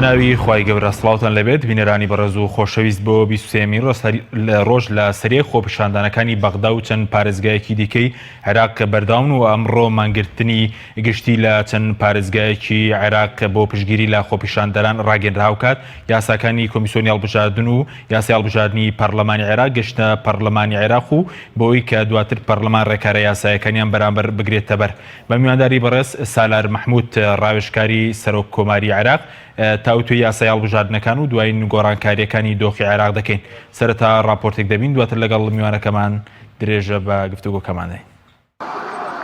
بەناوی خوای گەورە سڵاوتان لەبێت بینەرانی بەڕێز و خۆشەویست بۆ 23مین ڕۆژ لە سەرەی خۆپیشاندانەکانی بەغدا و چەند پارێزگایەکی دیکەی عێراق کە بەرداون و ئەمڕۆ مانگرتنی گشتی لە چەند پارێزگایەکی عێراق بۆ پشتگیری لە خۆپیشاندەران ڕاگەنراو کات یاساکانی کۆمیسیۆنی هەڵبژاردن و یاسای هەڵبژاردننی پەرلەمانی عێراق گەشتە پەرلەمانی عێراق و بۆی کە دواتر پەرلەمان ڕێکارە یاسایەکانیان بەرامبەر بگرێتە بەر. بە میوانداری بەڕێز سالار مەحموود ڕاوێژکاری سەرۆک کۆماری عێراق تاوتوی یاسای هەڵبژاردنەکان و دوای گۆڕانکاریەکانی دۆخی عێراق دەکەین. سەرەتا راپۆرتێک دەبین دواتر لەگەڵ میوانەکەمان درێژە بە گفتوگۆکەمانەی.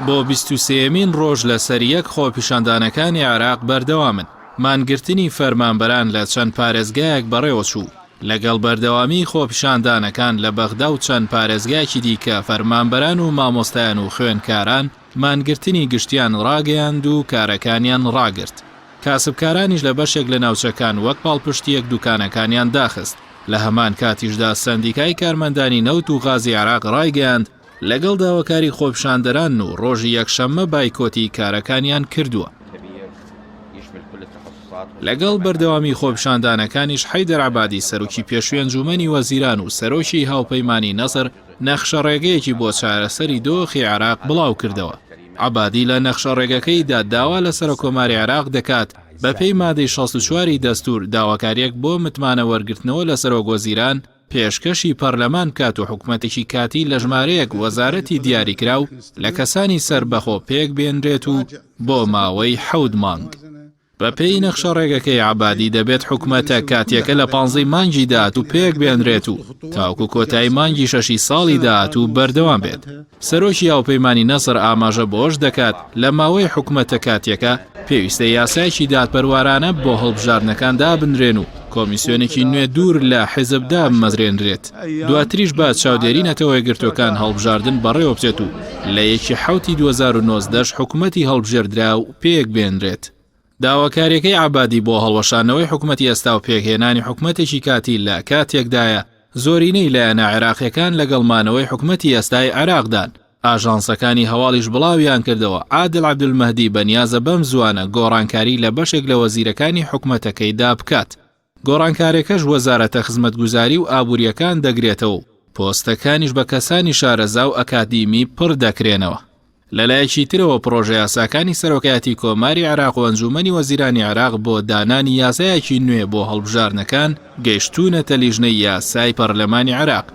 بۆ 23مین ڕۆژ لە سەریەک خۆپیشاندانەکانی عێراق بەردەوامن. مانگرتنی فەرمانبەران لە چەند پارێزگایەک بەڕێوە چوو. لەگەڵ بەردەوامی خۆپیشاندانەکان لە بەغدا و چەند پارێزگایەکی دیکە فەرمانبەران و مامۆستایان و خوێندکاران مانگرتنی گشتیان ڕاگەیاند و کارەکانیان ڕاگرت. کاسبکارانیش لە بەشێک لە ناوچەکان وەک پاڵپشتیەک دوکانەکانیان داخست. لە هەمان کاتیشدا سەندیکای کارمەندانی نەوت و غازی عێراق ڕایگەیاند لەگەڵ داواکاری خۆپیشاندەران و ڕۆژی یەکشەممە بایکۆتی کارەکانیان کردووە. لەگەڵ بەردەوامی خۆپیشاندانەکانیش حەیدەر عەبادی سەرۆکی پێشوێ ئەنجومەنی وەزیران و سەرۆکی هاوپەیمانی نەسر نەخشە ڕێگەیەکی بۆ چارەسەری دۆخی عێراق بڵاو کردەوە. عەبادی لە نەخشە ڕێگەکەیدا داوا لە سەرۆکۆماری عێراق دەکات بەپێی مادەی 64 دەستور داواکاریەک بۆ متمانە وەرگرتنەوە لە سەرۆک وەزیران پێشکەشی پەرلەمان کات و حکومەتێکی کاتی لە ژمارەیەک وەزارەتی دیاریکراو لە کەسانی سەربەخۆ پێک بێنرێت و بۆ ماوەی 7 مانگ. بەپێی نەخشە ڕێگەکەی عەبادی دەبێت حکومەتە کاتیەکە لە 15 مانگی داهات و پێک بێنرێت و تاوکو کۆتایی مانگی 6 ساڵی داهات و بەردەوام بێت. سەرۆکی هاوپەیمانی نەسر ئاماژە بۆش دەکات لە ماوەی حکومەتە کاتیەکە پێویستە یاسایەکی دادپەروارانە بۆ هەڵبژاردنەکان دابنرێن و کۆمیسیۆنێکی نوێ دوور لە حیزبدا بمەزرێنرێت. دواتریش با چاودێری نەتەوەی گرتوەکان هەڵبژاردن بەڕێوە بچێت و لە 1 2019 حکومەتی هەڵبژێردرا و پێک بێنرێت. داواکاریەکەی عەبادی بۆ هەڵوەشانەوەی حکومەتی ئێستا و پێکهێنانی حکومەتێکی کاتی لە کاتێکدایە زۆرینەی لایەنە عێراقیەکان لەگەڵمانەوەی حکومەتی ئێستای عێراقدان. ئاژانسەکانی هەواڵیش بڵاویان کردەوە عادل عەبدولمەهدی بەنیازە بەم زوانە گۆڕانکاری لە بەشێک لە وەزیرەکانی حکومەتەکەیدا بکات. گۆڕانکاریەکەش وەزارەتە خزمەتگوزاری و ئابووریەکان دەگرێتەوە و پۆستەکانیش بە کەسانی شارەزا و ئەکادیمی پڕ دەکرێنەوە. لەلایەکی ترەوە پرۆژە یاساکانی سەرۆکایەتی کۆماری عێراق و ئەنجومەنی وەزیرانی عێراق بۆ دانانی یاسایەکی نوێ بۆ هەڵبژاردنەکان گەیشتوونەتە لیژنەی یاسای پەرلەمانی عێراق.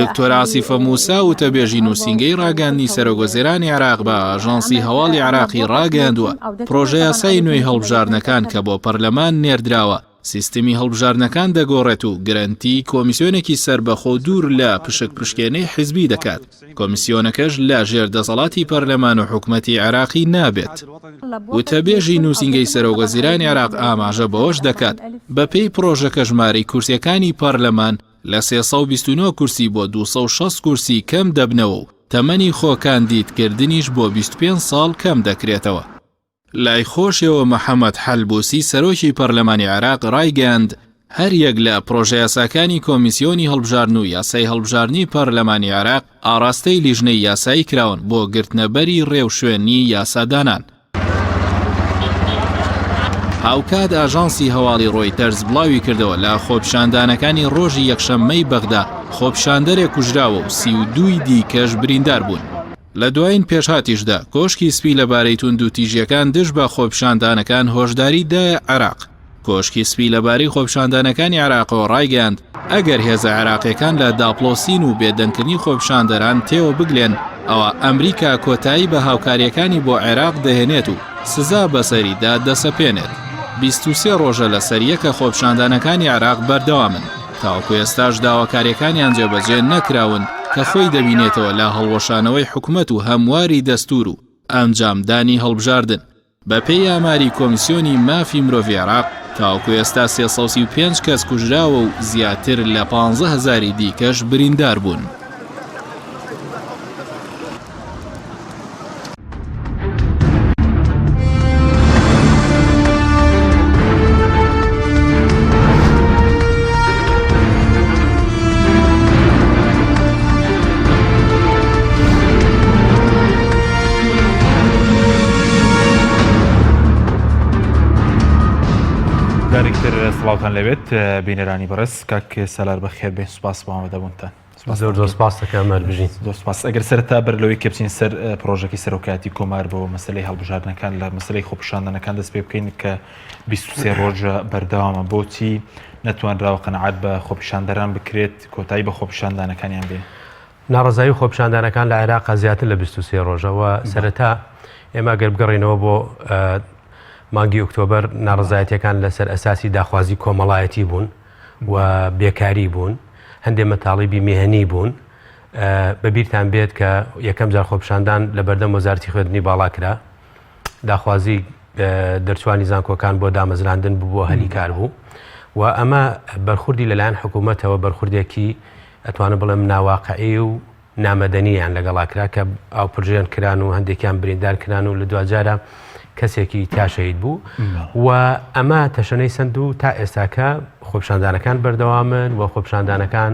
دکتۆر عاسیفە موسا وتەبێژی نووسینگەی ڕاگەاندنی سەرۆکوەزیرانی عێراق بە ئاژانسی هەواڵی عێراقی ڕاگەاندووە پرۆژە یاسای نوێی هەڵبژاردنەکان کە بۆ پەرلەمان نێردراوە سیستمی هەڵبژاردنەکان دەگۆڕێت و گرنتی کۆمیسیۆنێکی سەربەخۆ دوور لە پشکپشکێنەی حیزبی دەکات. کۆمیسیۆنەکەش لە ژێردەسەڵاتی پەرلەمان و حکومەتی عێراقی نابێت. وتەبێژی نووسینگەی سەرۆکوەزیرانی عێراق ئاماژە بەوەش دەکات بەپێی پرۆژەکە ژمارەی کورسیەکانی پەرلەمان لە 329 کورسی بۆ 260 کورسی کەم دەبنەوە و تەمەنی خۆکاندیدکردنیش بۆ 25 ساڵ کەم دەکرێتەوە. لای خۆشیەوە محەممەد حەلبوسی سەرۆکی پەرلەمانی عێراق ڕایگەاند هەر یەک لە پرۆژە یاساکانی کۆمیسیۆنی هەڵبژاردن و یاسای هەڵبژاردننی پەرلەمانی عێراق ئاراستەی لیژنەی یاسایی کراون بۆ گرتنەبەری ڕێو شوێنی یاسادانان. هاوکات ئاژانسی هەواڵی ڕۆیتەرز بڵاوی کردەوە لە خۆپیشاندانەکانی ڕۆژی یەکشەممەی بەغدا خۆپیشاندەرێک کوژراوە و 32 دیکەش بریندار بوون. لە دوایین پێشهاتیشدا کۆشکی سپی لەبارەی توند و تیژیەکان دژ بە خۆپیشاندانەکان هۆشداری دایە عێراق. کۆشکی سپی لەبارەی خۆپیشاندانەکانی عێراقەوە ڕایگەاند ئەگەر هێزە عێراقیەکان لە داپڵۆسین و بێدەنگکردنی خۆپیشاندەران تێوە بگلێن ئەوە ئەمریکا کۆتایی بە هاوکاریەکانی بۆ عێراق دەهێنێت و سزا بەسەریدا دەسەپێنێت. 23 ڕۆژە لە سەریەکە خۆپیشاندانەکانی عێراق بەردەوامن تاوەکو ئێستاش داواکاریەکانیان جێبەجێ نەکراون کە خۆی دەبینێتەوە لە هەڵوەشانەوەی حکومەت و هەمواری دەستور و ئەنجامدانی هەڵبژاردن. بەپێی ئاماری کۆمیسیۆنی مافی مرۆڤی عێراق تاوەکو ئێستا 335 کەس کوژراوە و زیاتر لە 15,000 دیکەش بریندار بوون. سڵاوتان لەوێت بینەرانی بەڕێز کاک سەلار بەخێر بێ سوپاس بۆ ئامادەبوونتان. زۆر سپاس دەکەم مەربژین. زۆر سپاس. ئەگەر سەرەتا بەر لەوەی کە بچین سەر پرۆژەکەی سەرۆکایەتی کۆمار بۆ مەسەلەی هەڵبژاردنەکان لە مەسەلەی خۆپیشاندنەکان دەست پێ بکەین کە 23 ڕۆژە بەردەوامە، بۆچی نەتوانراوە قەنەعات بە خۆپیشاندەران بکرێت کۆتایی بە خۆپیشاندانەکانیان بێ؟ ناڕزایی خۆپیشاندانەکان لە عێراق زیاتر لە 23 ڕۆژەوە سەرەتا ئێمە گەر بگەڕێنەوە بۆ مانگی ئۆکتۆبەر ناڕزایەتیەکان لەسەر ئەساسی داخوازی کۆمەڵایەتی بوون و بێکاری بوون، هەندێک مەتاڵیبی میهنی بوون. بەبیرتان بێت کە یەکەم جار خۆپیشاندان لە بەردەم وەزارەتی خوێندنی باڵا کرا، داخوازی دەرچوانی زانکۆکان بۆ دامەزراندن بوو بۆ هەلی کار بوو و ئەمە بەرخوردی لەلایەن حکوومەتەوە بەرخوردێکی ئەتوانە بڵێم ناواقعی و نامەدەنییان لەگەڵا کرا کە ئاو پرژێن کران و هەندێکیان بریندار کران و لە دوجارە کەسێکی تاشەید بوو و ئەمە تەشەنەی سند و تا ئێستاکە خۆپیشاندانەکان بەردەوامن و خۆپیشاندانەکان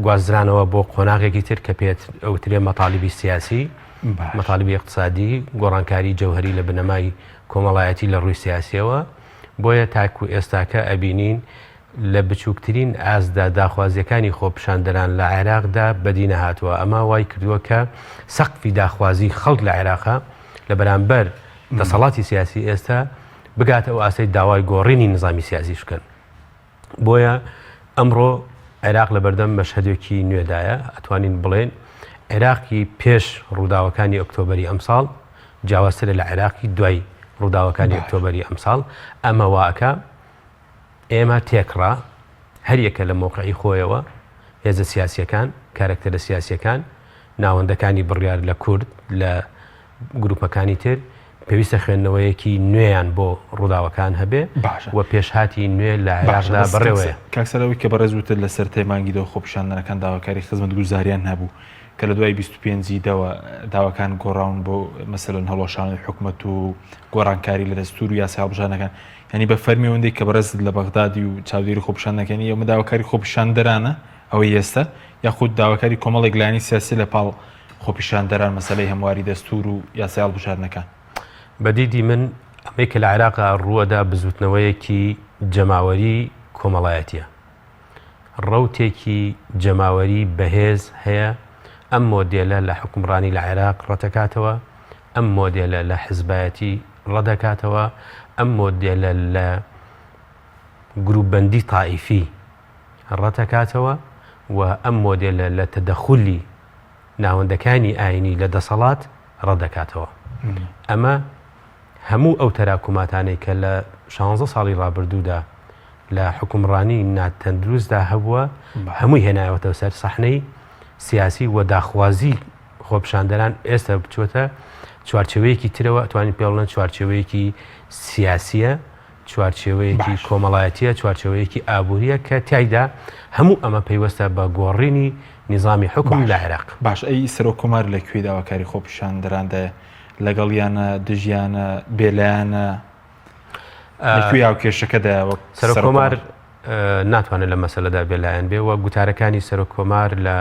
گوازرانەوە بۆ قۆناغێکی تر کە پێت ئەوترێ مەتاڵیبی سیاسی، مەتاڵیبی اقتصادی، گۆڕانکاری جەوهری لە بنەمای کۆمەڵایەتی لە ڕووی سیاسیەوە. بۆیە تاکو ئێستاکە ئەبینین لە بچووکترین ئازدا داخوازیەکانی خۆپیشاندەران لە عێراقدا بەدی نەهاتووە. ئەمە وای کردووە کە سەقفی داخوازی خەڵک لە عێراقا لە بەرامبەر دەسەڵاتی سیاسی ئێستا بگاتە ئەو ئاسەی داوای گۆڕینی نظامی سیاسی بکەن. بۆیە ئەمڕۆ عێراق لە بەردەم مەشهەدێکی نوێدایە. ئەتوانین بڵێن عێراقی پێش ڕووداوەکانی ئۆکتۆبەری ئەمساڵ جیاوازترە لە عێراقی دوای ڕووداوەکانی ئۆکتۆبەری ئەمساڵ. ئەمە واکە ئێمە تێکڕا هەریەکە لە مۆقعی خۆیەوە هێزە سیاسیەکان، کارکتەرە سیاسیەکان، ناوەندەکانی بڕیار لە کورد لە گروپەکانی تر پێویستە خوێندنەوەیەکی نوێیان بۆ ڕووداوەکان هەبێ و پێشهاتی نوێ لە عێراقدا بڕێوەیە. کاکسەرەوەی کە بەڕێزوتر لە سەرەتای مانگیدەوە خۆپیشاندنەکان داواکاری خزمەتگوزاریان هەبوو کە لە دوای 25 داواکان گۆڕاون بۆ مەسەلەن هەڵۆشانی حکوومەت و گۆڕانکاری لە دەستور و یاسای هەڵبژاردنەکان، ینی بە فەرمی ئەوەندەی کە بەڕێز لە بەغدادی و چاودێری خۆپیشاندنەکانی ئەومە داواکاری خۆپیشاندەرانە ئەوەی ئێستا یاخود داواکاری کۆمەڵێک لایەنی سیاسی لە پاڵ خۆپیشاندەران مەسەلەی هەمواری دەستور و یاسای هەڵبژاردنەکان؟ بەدیدی من ئەمەی کە لە عێراقا ڕووەدا بزوتنەوەیەکی جەماوەری کۆمەڵایەتیە، ڕەوتێکی جەماوەری بەهێز هەیە. ئەم مۆدێلە لە حکومڕانی لە عێراق ڕەدەکاتەوە، ئەم مۆدێلە لە حزبایەتی ڕەدەکاتەوە، ئەم مۆدێلە لە گروپبەندی تائیفی ڕەدەکاتەوە و ئەم مۆدێلە لە تەدەخولی ناوەندەکانی ئاینی لە دەسەڵات ڕەدەکاتەوە. ئەمە هەموو ئەو تەراکوماتانەی کە لە 16 ساڵی ڕابردوودا لە حکومڕانی ناتەندروستدا هەبووە هەمووی هێنایەوەتەوە سەر سەحنەی سیاسی و داخوازی خۆپیشاندەران ئێستا بچۆتە چوارچێوەیەکی ترەوە. ئەتوانین پێ بڵێن چوارچێوەیەکی سیاسیە، چوارچێوەیەکی کۆمەڵایەتیە، چوارچێوەیەکی ئابووریە کە تایدا هەموو ئەمە پەیوەستە بە گۆڕینی نظامی حکم لە عێراق. باش ئەی سەرۆکۆمار لەکوێ داواکاری خۆپیشاندەراندا لەگەڵیانە دژیانە بێلایانە لەکوێ هاوکێشەکەدا؟ سەرۆکۆمار ناتوانێت لە مەسەلەدا بێلایەن بێ و گوتارەکانی سەرۆکۆمار لە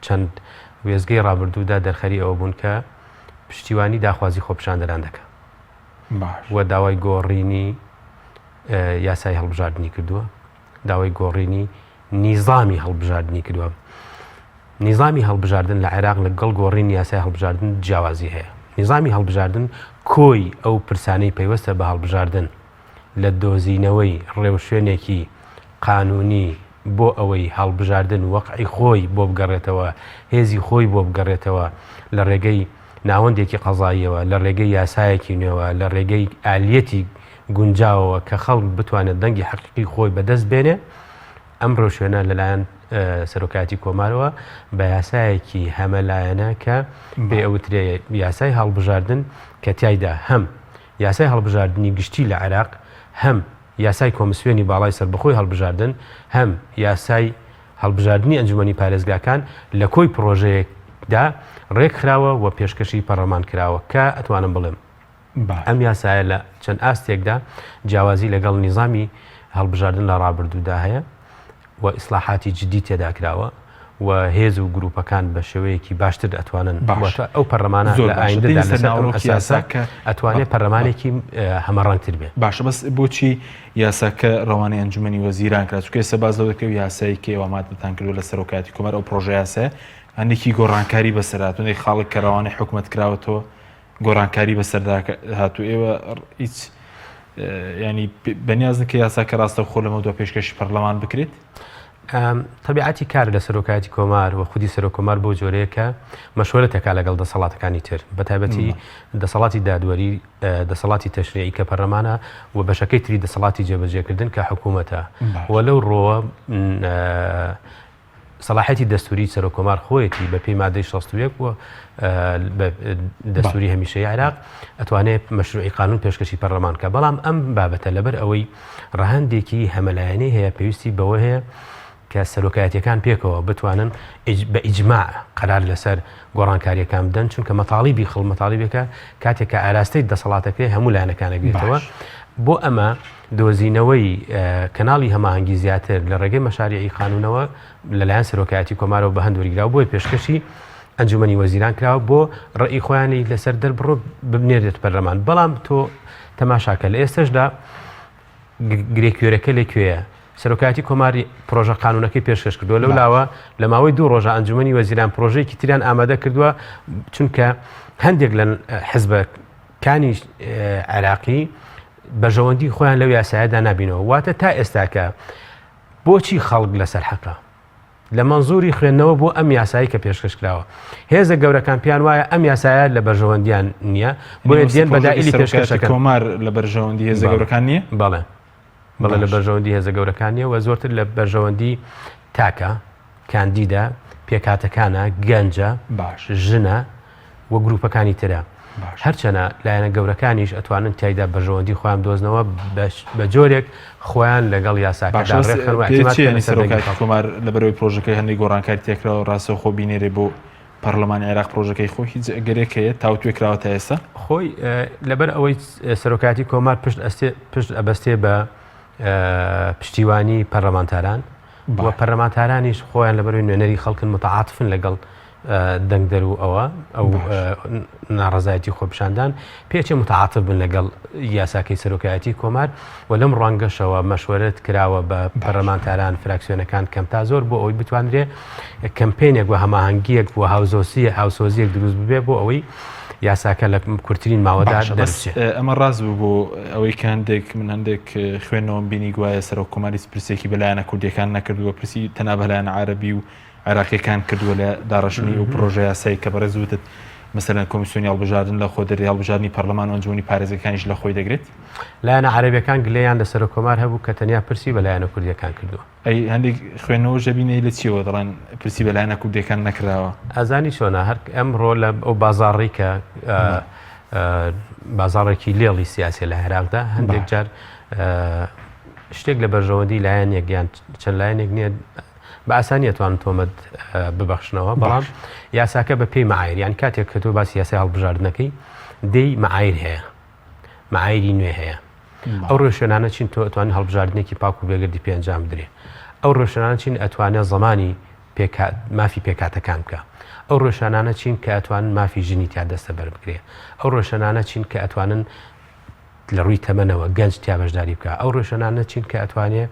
چەند وێزگەی ڕابردوودا دەرخەری ئەوە بوون کە پشتیوانی داخوازی خۆپیشاندەران دەکات و داوای گۆڕینی یاسای هەڵبژاردننی کردووە، داوای گۆڕینی نیزامی هەڵبژاردننی کردووە. نیزامی هەڵبژاردن لە عێراق لەگەڵ گۆڕینی یاسای هەڵبژاردن جیاوازی هەیە. نیزامی هەڵبژاردن کۆی ئەو پرسانەی پەیوەستە بە هەڵبژاردن لە دۆزینەوەی ڕێوشوێنێکی قانونی بۆ ئەوەی هەڵبژاردن وەقعی خۆی بۆ بگەڕێتەوە، هێزی خۆی بۆ بگەڕێتەوە لە ڕێگەی ناوەندێکی قەزاییەوە، لە ڕێگەی یاسایەکی نوێوە، لە ڕێگەی ئالیەتی گونجاوەوە کە خەڵک بتوانێت دەنگی حەقیقی خۆی بەدەست بێنێ. ئەم ڕۆژێنە لەلایەن سەرۆکاتی کۆمارەوە بە یاسایەکی هەمەلایەنە کە بێ ئەوترێ یاسای هەڵبژاردن کە تایدا هەم یاسای هەڵبژاردننی گشتی لە عێراق، هەم یاسای کۆمسیۆنی باڵای سەربەخۆی هەڵبژاردن، هەم یاسای هەڵبژاردننی ئەنجومەنی پارێزگاکان لە کۆی پرۆژەیەکدا ڕێکخراوە و پێشکەشی پەرلەمان کراوە کە ئەتوانم بڵێم ئەم یاسایە لە چەند ئاستێکدا جیاوازی لەگەڵ نیزامی هەڵبژاردن لە ڕابردوودا هەیە و ئیسلاحاتی جدی تێدا کراوە و هێز و گروپەکان بە شێوەیەکی باشتر ئەتوانن ئەو پەرلەمانە لە ئایندەدا لەسەر ئەساسە ئەتوانێت پەرلەمانێکی هەمەڕەنگتر بێت. باشە بەس بۆچی یاساکە ڕەوانەی ئەنجومەنی وەزیران کرا چونکە ئێستا باز دەکەوت یاسایی کە ئێوەماتتان کردو لە سەرۆکاتی کۆمەر ئەو پرۆژە یاسایە هەندێکی گۆڕانکاری بەسەرهاتوونی خاڵک کە ڕەوانەی حکوومەت کراوەتەوە گۆڕانکاری بەسەردا هاتوو ئێوە هیچ ینی بەنیازن کە یاساکە ڕاستە خۆ لەمە دو پێشکەشی پەرلەمان بکرێت؟ تەبیعەتی کار لە سەرۆکایەتی کۆمار و خودی سەرۆک کۆمار بۆ جۆرەیەکە مەشوەرەتەکە لەگەڵ دەسەڵاتەکانی تر بەتایبەتی دەسەڵاتی دادوەری دەسەڵاتی تەشریعی کە پەرلەمانە و بەشەکەی تری دەسەڵاتی جێبەجێکردن کە حکوومەتە و لەو ڕۆوە سەلاحەتی دەستوری سەرۆک کۆمار خۆیەتی بە پێی مادەی 61 و دەستوری هەمیشەی عێراق ئەتوانێت مەشروعی قانون پێشکەشی پەرلەمان کە بەڵام ئەم بابەتە لەبەر ئەوەی ڕەهەندێکی هەمەلایەنەی هەیە پێویستی بەوە هەیە کە سەرۆکایەتیەکان پێکەوە بتوانن بە ئیجماع قەرار لەسەر گۆڕانکاریەکان بدەن چونکە مەتاڵیبی مەتاڵیبەکە کاتێک کە ئاراستەی دەسەڵاتەکەی هەموو لایەنەکانە گرێتەوە بۆ ئەمە دۆزینەوەی کەناڵی هەماهەنگی زیاتر لە ڕێگەی مەشاریعی قانونەوە لەلایەن سەرۆکایەتی کۆمارەوە بە هەندوەریگراوە بۆی پێشکەشی ئەنجومەنی وەزیران کراوە بۆ ڕێی خۆیانی لەسەر دەربڕۆ ببنێرێت پەرلەمان بەڵام تۆ تەماشاکە لە ئێستاشدا گرێکوێرەکە لەکوێیە سەرۆکایەتی کۆماری پرۆژە قانونەکەی پێشکەش کردووە لەو لاوە لە ماوەی 2 ڕۆژە ئەنجومەنی وەزیران پرۆژەیەکی تریان ئامادە کردووە چونکە هەندێک لە حیزبەکانی عێراقی بەژەوەندی خۆیان لەو یاسایەدا نبینەوە واتە تا ئێستاکە بۆچی خەڵک لەسەر حەقە لە مەنزوری خوێندنەوە بۆ ئەم یاسایی کە پێشکەش کراوە هێزە گەورەکان پیان وایە ئەم یاسایە لە بەرژەوەندیان نییە بۆیە دێن بەدائیلی پێشکەشەکە کۆمار لە بەرژەوەندی هێزە گەورەکان نییە؟ بەڵێ لە بەرژەوەندی هێزە گەورەکان نیە و زۆرتر لە بەرژەوەندی تاکە کاندیدا پێکاتەکانە گەنجە ژنە و گروپەکانی ترە هەرچەنە لایەنە گەورەکانیش ئەتوانن تایدا بەژەوەندی خۆیان دۆزنەوە بە جۆرێک خۆیان لەگەڵ یاساکەدا ڕێخەنەوە کۆمار لە بەرەوەی پرۆژەکەی هەندێک گۆڕانکاری تێکراوە ڕاستە خۆ بینێرێ بۆ پەرلەمانی عێراق پرۆژەکەی خۆ هیچ گەرێکەیە تاوتوێ کراوەتە ئێستا خۆی لەبەر ئەوەی سەرۆکایەتی کۆمار پشت ئەبەستێ بە پشتیوانی پەرلەمانتاران و پەرلەمانتارانیش خۆیان لەبەرەوەی نوێنەری خەڵکن متعاتفن لەگەڵ دەنگدەر و ئەو ناڕزایەتی خۆپیشاندان پێچێ متعاتف بن لەگەڵ یاساکەی سەرۆکایەتی کۆمار و لەم ڕوانگەشەوە مەشوەرەت کراوە بە پەرلەمانتاران فراکسیۆنەکان کەمتا زۆر بۆ ئەوەی بتوانرێ کەمپێنێک و هەماهەنگیەک و هاوسۆزیەک دروست ببێ بۆ ئەوەی یاساکە لە کورتترین ماوەدا دەرچێت. ئەمە ڕاست بوو بۆ ئەوەی کە هەندێک من هەندێک خوێندنەوە بینی گوایە سەرۆک کۆماری پرسێکی بەلایەنە کوردیەکان نەکردووە پرسی تەنها بەلایەن عەرەبی و عێراقیەکان کردووە لە داڕەشنی و پرۆژە یاسایی کە بەڕێزوتت مەسەلەن کۆمیسیۆنی هەڵبژاردن لە خۆ دەری هەڵبژاردنی پەرلەمان و ئەنجومەنی پارێزەکانیش لە خۆی دەگرێت لایەنە عەرەبیەکان گلەیان لە سەرۆک کۆمار هەبوو کە تەنیا پرسی بەلایەنە کوردیەکان کردووە. ئەی هەندێک خوێندنەوە ژەبینەی لە چیەوە دەڵێن پرسی بەلایەنە کوردیەکان نەکراوە ئەزانی چۆنە هەر ئەمڕۆ لە ئەو بازاڕی کە بازاڕێکی لێڵی سیاسی لە عێراقدا هەندێک جار شتێک لە بەرژەوەندی لایەنێک یان چەند لایەنێک نییە بە ئاسانی ئەتوان تۆمەت ببەخشنەوە بەڵام یاساکە بە پێی مەعایر یان کاتێک کە تۆ باسی یاسای هەڵبژاردنەکەی دەی مەعایر هەیە مەعایری نوێ هەیە ئەو ڕۆژێنانە چین تۆ ئەتوانین هەڵبژاردنێکی پاک و بێگردی پێنجام بدرێ ئەو ڕۆژێنانە چین ئەتوانێت زەمانی مافی پێکاتەکان بکە ئەو ڕۆژانانە چین کە ئەتوانن مافی ژنی تا دەستە بەر بگرێ ئەو ڕۆژانانە چین کە ئەتوانن لە ڕووی تەمەنەوە گەنج تیا بەشداری بکە ئەو ڕۆژانانە چین کە ئەتوانێت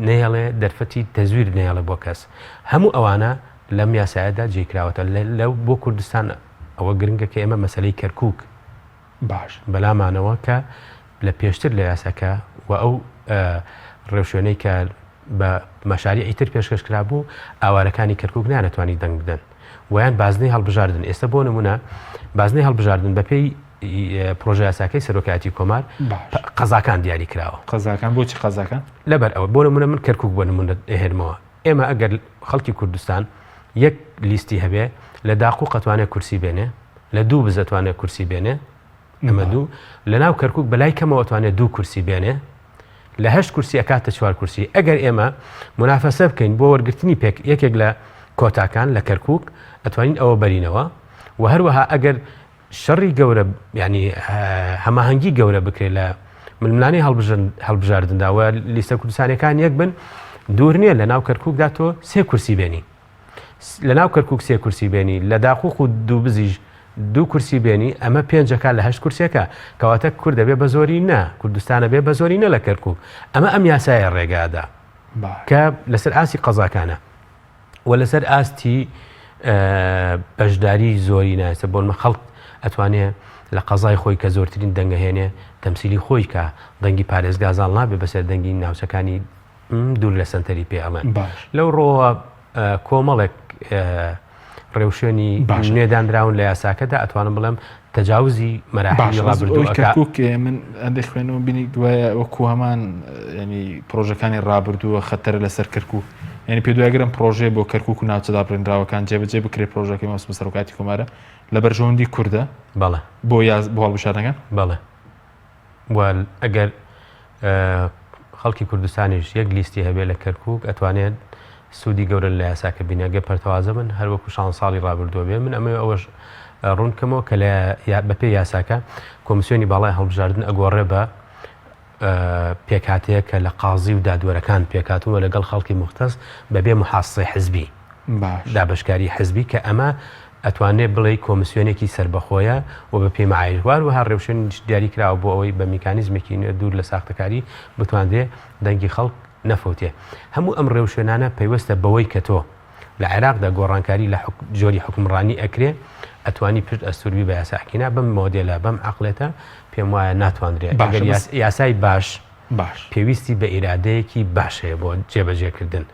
نێڵێ دەرفەتی تەزویر نێڵە بۆ کەس هەموو ئەوانە لەم یاسایەدا جێکراوەتە لەو بۆ کوردستان ئەوە گرنگە کە ئێمە مەسەلەی کەرکووک باش بەلامانەوە کە لە پێشتر لە یاساکە و ئەو ڕێوشوێنەی کە بە مەشاریعی تر پێشکەش کرا بوو ئاوارەکانی کەرکووک نانەتوانی دەنگ بدەن ویان بازنەی هەڵبژاردن ئێستا بۆ نمونە بازنەی هەڵبژاردن بەپێی پرۆژە یاساکەی سەرۆکایەتی کۆمار قەزاکان دیاری کراوە قەزاکان بۆچی قەزاکان لەبەر ئەوە بۆ نمونە من کەرکووک بۆ نمونە ئێهێنمەوە ئێمە ئەگەر خەڵکی کوردستان یەک لیستی هەبێ لە داقوق ئەتوانێت کورسی بێنێ لە دوو بزەتوانێت کورسی بێنێ ئەمە دوو لە ناو کەرکووک بەلای کەمەوە ئەتوانێت دوو کورسی بێنێ لە 8 کورسی ئەکاتە 4 کورسی ئەگەر ئێمە منافەسە بکەین بۆ وەرگرتنی یەکێک لە کۆتاکان لە کەرکووک ئەتوانین ئەوە بەرینەوە و هەروەها ئەگەر شەڕی گەورە ینی هەماهەنگی گەورە بکرێت لە ململانەی هەڵبژاردندا و لیستە کوردستانەکان یەک بن دوور نییە لە ناو کەرکووکدا تۆ 3 کورسی بێنی لە ناو کەرکووک 3 کورسی بێنی لە داخوخ و دوو بزیش 2 کورسی بێنی ئەمە 5 لە 8 کورسێکە کەواتە کورد دەبێ بە زۆری نە کوردستانە بێ بە زۆری نە لە کەرکووک ئەمە ئەم یاسایە ڕێگادا کە لەسەر ئاسی قەزاکانە و لەسەر ئاستی بەشداری زۆری نایسە بۆنمە خەڵک ئەتوانێت لە قەزای خۆی کە زۆرترین دەنگەهێنێ تەمسیلی خۆی کە دەنگی پارێزگازاڵ نابێ بەسەر دەنگی ناوچەکانی دوور لە سنتەری پێڵێن لەو ڕۆوە کۆمەڵێک ڕێوشێنی نوێدانراون لە یاساکەدا ئەتوانم بڵێم تەجاوزی مەراحلی ڕابردووەکە من ئەندێ خوێنەوە بینی دوایە وەکو هەمان ینی پرۆژەکانی ڕابردووە خەتەرە لەسەر کەرکووک ینی پێ دوایگەرم پرۆژێ بۆ کەرکووک و ناوچەدا بڕێنراوەکان جێبەجێ بکرێ پرۆژەکەی مەسمە سەرۆکاتی کۆمارە لە بەرژەوەندی کووردە بەڵێ بۆ هەڵبژاردنەکان بەڵێ ئەگەر خەڵکی کوردستانیش یەک لیستی هەبێ لە کەرکووک ئەتوانێت سوودی گەورە لە یاساکە بینەگە پەرتەوازە من هەروەکو 6 ساڵی ڕابردووە بێ من ئەمە ئەوەش ڕوونکەمەوە کە بەپێ یاساکە کۆمیسیۆنی باڵای هەڵبژاردن ئەگۆڕێ بە پێکاتەیە کە لە قازی و دادوەرەکان پێکاتووە لەگەڵ خەڵکی مختەس بەبێ محاسسەی حزبی دابشکاری حزبی کە ئەمە ئەتوانێت بڵێ کۆمیسیۆنێکی سربەخۆیە و بە پێی معایروار و هەر ڕێوشێن دیاری کراوە بۆ ئەوەی بە میکانیزمێکی دوور لە ساختەکاری بتواندێ دەنگی خەڵک نەفوتێ هەموو ئەم ڕێوشێنانە پەیوەستە بەوەی کە تۆ لە عێراقدا گۆڕانکاری لە جۆری حکومڕانی ئەکرێ ئەتوانی پشت ئەستوروی بە یاساحکینا بەم مۆدێلە بەم عقلێتە پێم وایە ناتوانرێت یاسای باش پێویستی بە ئیرادەیەکی باش هەیە بۆ جێبەجێکردن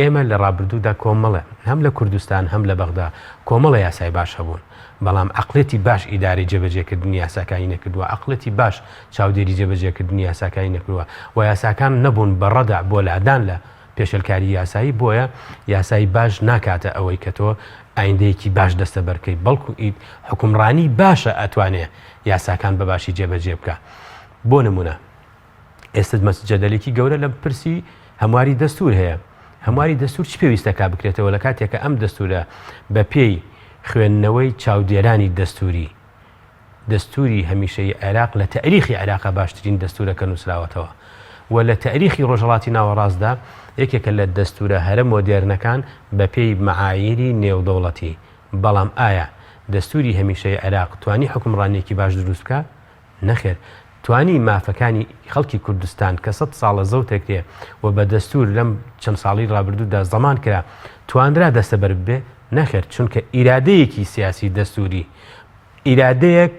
ئێمە لە ڕابردوودا کۆمەڵە هەم لە کوردستان هەم لە بەغدا کۆمەڵە یاسای باش هەبوون بەڵام عقلێتی باش ئیداری جێبەجێکردنی یاساکانی نەکردووە عقلەتی باش چاودێری جێبەجێکردنی یاساکانی نەکردووە و یاساکان نەبوون بەڕەدا بۆ لادان لە پێشەلکاری یاسایی بۆیە یاسایی باش ناکاتە ئەوەی کە تۆ ئایندەیەکی باش دەستە بەرکەی بەڵکو ئیت حکومڕانی باشە ئەتوانێ یاساکان بە باشی جێبەجێ بکە بۆ نمونە ئێستا جەدەلێکی گەورە لە پرسی هەمواری دەستور هەیە هەمواری دەستور چ پێویستەکە بکرێتەوە لە کاتێکە ئەم دەستورە بە پێی خوێندنەوەی چاودێرانی دەستوری هەمیشەی عێراق لە تاریخی عێراق باشترین دەستورەکە نووسراوەتەوە و لە تاریخی ڕۆژهەڵاتی ناوەڕاستدا یەکێکە لە دەستورە هەرە مۆدێرنەکان بە پێی مەعایری نێودەوڵەتی بەڵام ئایا دەستوری هەمیشەی عێراق توانی حکومڕانێکی باش دروست بکە نەخێر توانی مافەکانی خەڵکی کوردستان کە 100 ساڵە زەوتێکرێ و بە دەستور لەم چەند ساڵی ڕابردوودا زەمان کرا توانرا دەستە بەر بێ نەخێر چونکە ئیرادەیەکی سیاسی دەستوری ئیرادەیەک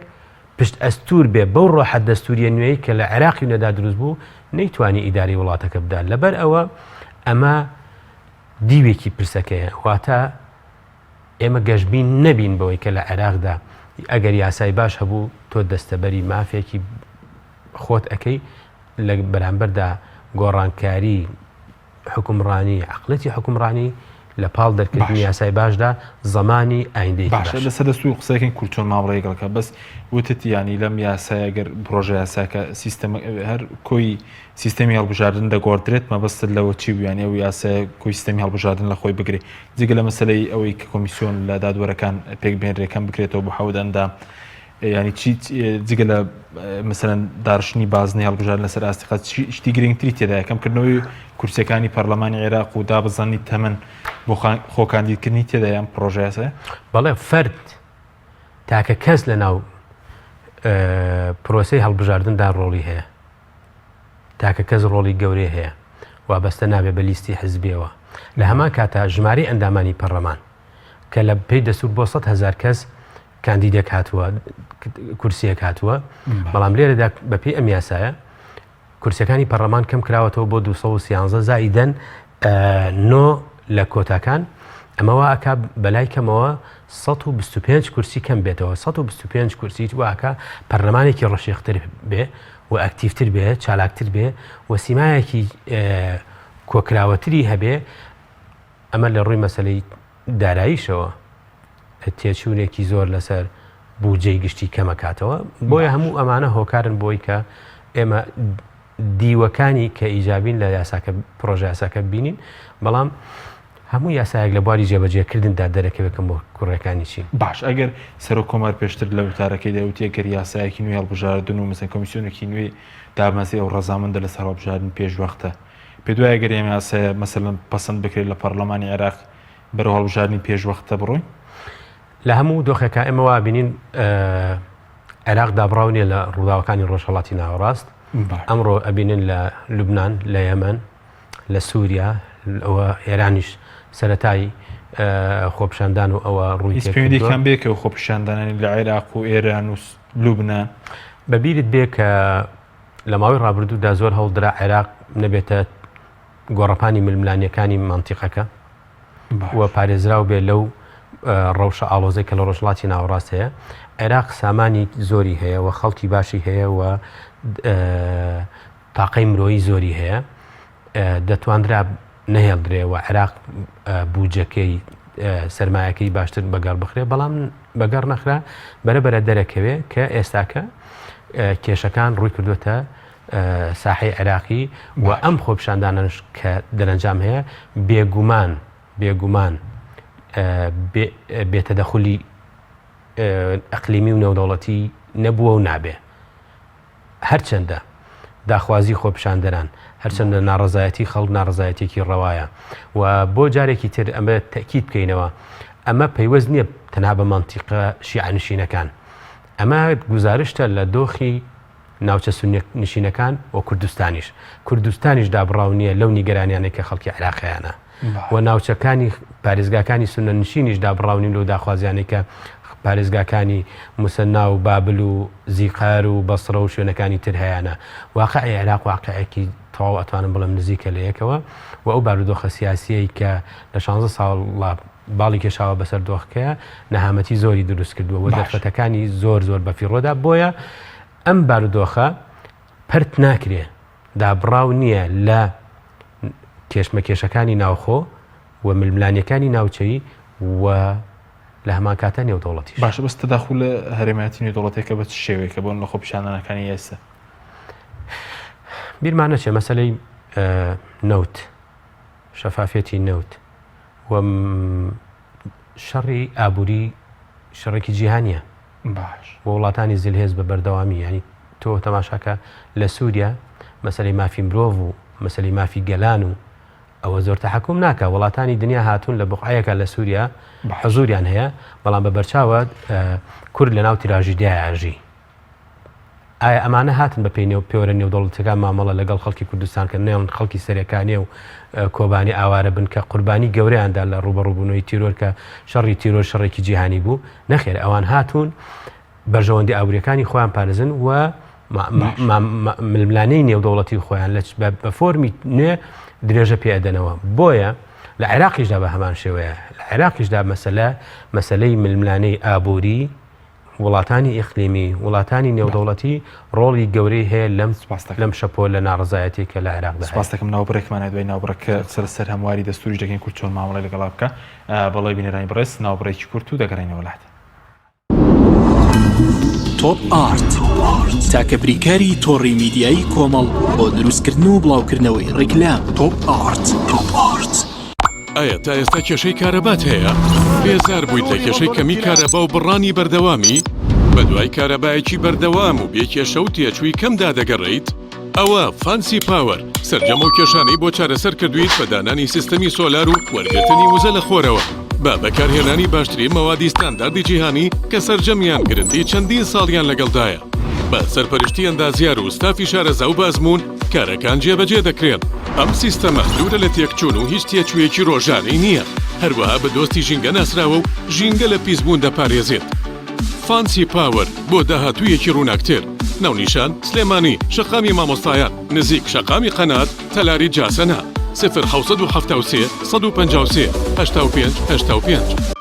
پشت ئەستور بێ بەو ڕۆحەت دەستوریە نوێی کە لە عێراقی نەدا دروست بوو نەیتوانی ئیداری وڵاتەکە بدا لەبەر ئەوە ئەمە دیوێکی پرسەکەیە واتە ئێمە گەشتبین نەبین بەوەی کە لە عێراقدا ئەگەر یاسای باش هەبوو تۆ دەستەبەری مافێکی خۆت ئەەکەی لە بەرامبەردا گۆڕانکاری حکومڕانی عقلەتی حکومڕانی لە پاڵ دەرکردنی یاسای باشدا زمانی ئایندەی باشە لەسەر دەستوی قسەکەین کورتۆن ماوەڕێگەڵکە بەس وتت ینی لەم یاسایە گەر پرۆژە یاساکە سیستەم هەر کۆی سیستەمی هەڵبژاردن دەگۆڕدرێت مەبەستت لەوە چی ویانی ئەو یاسای کۆی سیستەمی هەڵبژاردن لە خۆی بگرێت جگە لە مەسلەی ئەوەی کە کۆمیسیۆن لە دادوەرەکان پێکبێنرێکەکەم بکرێتەوە بۆ حەودەندا ینی چی جگە لە مثلەن داڕشتنی بازنەی هەڵبژاردن لەسەر ئاستیقات شتی گرنگتری تێدا یەکەمکردنەوەی کورسەکانی پەرلەمانی عێراق و دابزاننی تەمەن بۆ خۆکاندیدکردنی تێدا یان پرۆژە یاسایە بەڵێ فەرد تاکە کەس لە ناو پرۆسەی هەڵبژاردندا ڕۆڵی هەیە تاکە کەس ڕۆڵی گەورەی هەیە وابەستە نابێ بە لیستی حزبیەوە لە هەمان کاتە ژمارەی ئەندامانی پەرلەمان کە لە پێی دەسوور بۆ 100,000 کەس کاندیدێک هاتووە کورسیەک هاتووە بەڵام لێرەدا بەپێی ئەم یاسایە کورسەکانی پەرلەمان کەم کراوەتەوە بۆ 213 زائیدەن 9 لە کۆتاکان ئەمەوە ئەکا بەلای کەمەوە 125 کورسی کەم بێتەوە 125 کورسی واکە پەرلەمانێکی ڕەشیختر بێ و ئەکتیڤتر بێ چالاکتر بێ و سیمایەکی کۆکراوەتری هەبێ ئەمە لە ڕووی مەسەلەی داراییشەوە تێچوونێکی زۆر لەسەر بوجەی گشتی کەمەکاتەوە بۆیە هەموو ئەمانە هۆکارن بۆی کە ئێمە دیوەکانی کە ئیجابین لە یاساکە پرۆژە یاساکە بینین بەڵام هەموو یاسایەک لە بواری جێبەجێکردندا دەرەکەوێتکەم بۆ کوڕەکانی چی باش ئەگەر سەرۆک کۆمار پێشتر لە وتارەکەی دەوتێ گەر یاسایەکی نوێ هەڵبژاردن و مەسەن کۆمیسیۆنێکی نوێ دامەزی ئەو ڕەزامەندە لە سەر هەڵبژاردن پێش وەختە پێ دوایە گەر ئێمە یاسایە مەسەلەن پەسەند بکرێت لە پەرلەمانی عێراق بەرە هەڵبژارنی پێشوەختە بڕۆین لە هەموو دۆخێکە ئێمەوە بینین عێراق دابڕاو نیە لە ڕووداوەکانی ڕۆژهەڵاتی ناوەڕاست ئەمڕۆ ئەبینن لە لوبنان لە یەمەن لە سووریا ئەوە ئێرانیش سەرەتایی خۆپیشاندان و ئەوە ڕووی پێویستیان بێکە و خۆپیشاندانانی لە عێراق و ئێران و لوبنان بەبیرت بێ کە لە ماوەی ڕابردوودا زۆر هەوڵدرا عێراق نەبێتە گۆڕەپانی ململانیەکانی مانتیقەکە و پارێزراو بێ لەو ڕەوشە ئاڵۆزەی کە لە ڕۆژهەڵاتی ناوەڕاست هەیە عێراق سامانی زۆری هەیە و خەڵکی باشی هەیە و تاقەی مرۆیی زۆری هەیە دەتواندرا نەهێڵدرێەوە عێراق بوجەکەی سەرمایەکەی باشتر بەگەڕ بخرێ بەڵام بەگەڕ نەخرا بەرەبەرە دەرەکەوێ کە ئێستاکە کێشەکان ڕووی کردوتە ساحەی عێراقی و ئەم خۆپیشاندانش کە دەرەنجام هەیە بێگومان بێتەدەخولی ئەقلیمی و نێودەوڵەتی نەبووە و نابێ هەرچەندە داخوازی خۆپیشاندەران هەرچەندە ناڕزایەتی خەڵک ناڕزایەتێکی ڕەوایە و بۆ جارێکی تر ئەمە تەکید بکەینەوە ئەمە پەیوەست نییە تەنها بە مانتیقە شیعەنشینەکان ئەمە گزارشتە لە دۆخی ناوچە سونی نشینەکان و کوردستانیش دابڕاو نییە لەو نیگەرانیانەی کە خەڵکی عێراقیانە و ناوچەکانی پارێزگاکانی سونە نشینیش دابڕاونین لەو داخوازیانەی کە پارێزگاکانی موسەنا و بابل و زیقار و بەسڕە و شوێنەکانی تر هەیەە واقعی عێراق واقعەکی تەواو ئەتوانم بڵم نزیکە لە یەکەوە و ئەو بارودۆخە سیاسیەی کە لە 16 ساڵ باڵی کێشاوە بەسەر دۆخەکەیە نەهامەتی زۆری دروست کردووە و دەرفەتەکانی زۆر بەفیڕۆدا بۆیە ئەم بارودۆخە پەرت ناکرێ دابڕاو نییە لە کێشمەکێشەکانی ناوخۆ و ململانیەکانی ناوچەی و لە هەمان کاتە نێودەوڵەتیش باشە بەس تەداخل لە هەرێمایەتی نێودەوڵەتێکە بە چ شێوەیەکە بۆن لە خۆپیشاندانەکانی ئێستا بیرمان نەچێ مەسەلەی نەوت شەفافێتی نەوت و شەڕی ئابووری شەڕێکی جیهانیە باش و وڵاتانی زیلهێز بە بەردەوامی ینی تۆ تەماشاکە لە سووریا مەسەلەی مافی مرۆڤ و مەسەلەی مافی گەلان و ئەوە زۆر تەحەکوم ناکە وڵاتانی دنیا هاتوون لە بقعەیەکە لە سووریا حەزوریان هەیە بەڵام بە بەرچاوە کورد لە ناو تیراژیدای ئاژی ئایا ئەمانە هاتن بە پێی پێوەرە نێودەوڵەتەکان مامەڵە لەگەڵ خەڵکی کوردستان کە نێڵن خەڵکی سەرەکانێ و کۆبانی ئاوارە بن کە قوربانی گەورەیاندا لە ڕوبەڕووبوونەوەی تیرۆر کە شەڕی تیرۆر شەڕێکی جیهانی بوو نەخێر ئەوان هاتوون بەرژەوەندی ئاوریەکانی خۆیان پارێزن و ململانەی نێودەوڵەتی خۆیان بە فۆرمی نوێ درێژە پێدەنەوە بۆیە لە عێراقیشدا بە هەمان شێوەیە لە عێراقیشدا مەسەلەی ململانەی ئابووری وڵاتانی ئیقلیمی وڵاتانی نێودەوڵەتی ڕۆڵی گەورەی هەیە لەم شەپۆ لە ناڕزایەتی کە لە عێراقدا سپاس دەکەم ناوبڕێکمانە دوای ناوبڕەکە سەر هەمواری دەستوری دەکەین کورد چۆن مامەڵی لەگەڵا بکە بەڵێ بینەرانی بڕێز ناوبڕێکی کورت و دەگەڕێنەوە لات تۆپ ئارت تاکە بریکاری تۆڕی میدیایی کۆمەڵ بۆ دروستکردن و بڵاوکردنەوەی ڕیکلام تۆپ ئارت ئایا تا ئێستا کێشەی کارەبات هەیە؟ بێزار بوویت لە کێشەی کەمی کارەبا و بڕانی بەردەوامی؟ بە دوای کارەبایەکی بەردەوام و بێکێشە و تێچووی کەمدا دەگەڕێیت؟ ئەوە فانسی پاوەر سەرجەم و کێشانەی بۆ چارەسەر کردویت بە دانانی سیستەمی سۆلار و وەرگرتنی وزە لە خۆرەوە بە بەکارهێنانی باشترین مەوادی ستانداردی جیهانی کە سەرجەمیان گرنتی چەندین ساڵیان لەگەڵدایە بە سەرپەرشتی ئەندازیار و ستافی شارەزا و بازمون کارەکان جێبەجێ دەکرێن ئەم سیستەمە دوورە لە تێکچوون و هیچ تێچوویەکی ڕۆژانەی نییە هەروەها بە دۆستی ژینگە ناسراوە و ژینگە لە پیسبوون دەپارێزێت فانسی پاوەر بۆ داهاتوویەکی ڕووناکتر ناونیشان سلێمانی شەقامی مامۆستایان نزیک شەقامی قەنات تەلاری جاسەنا 1970 153 85 85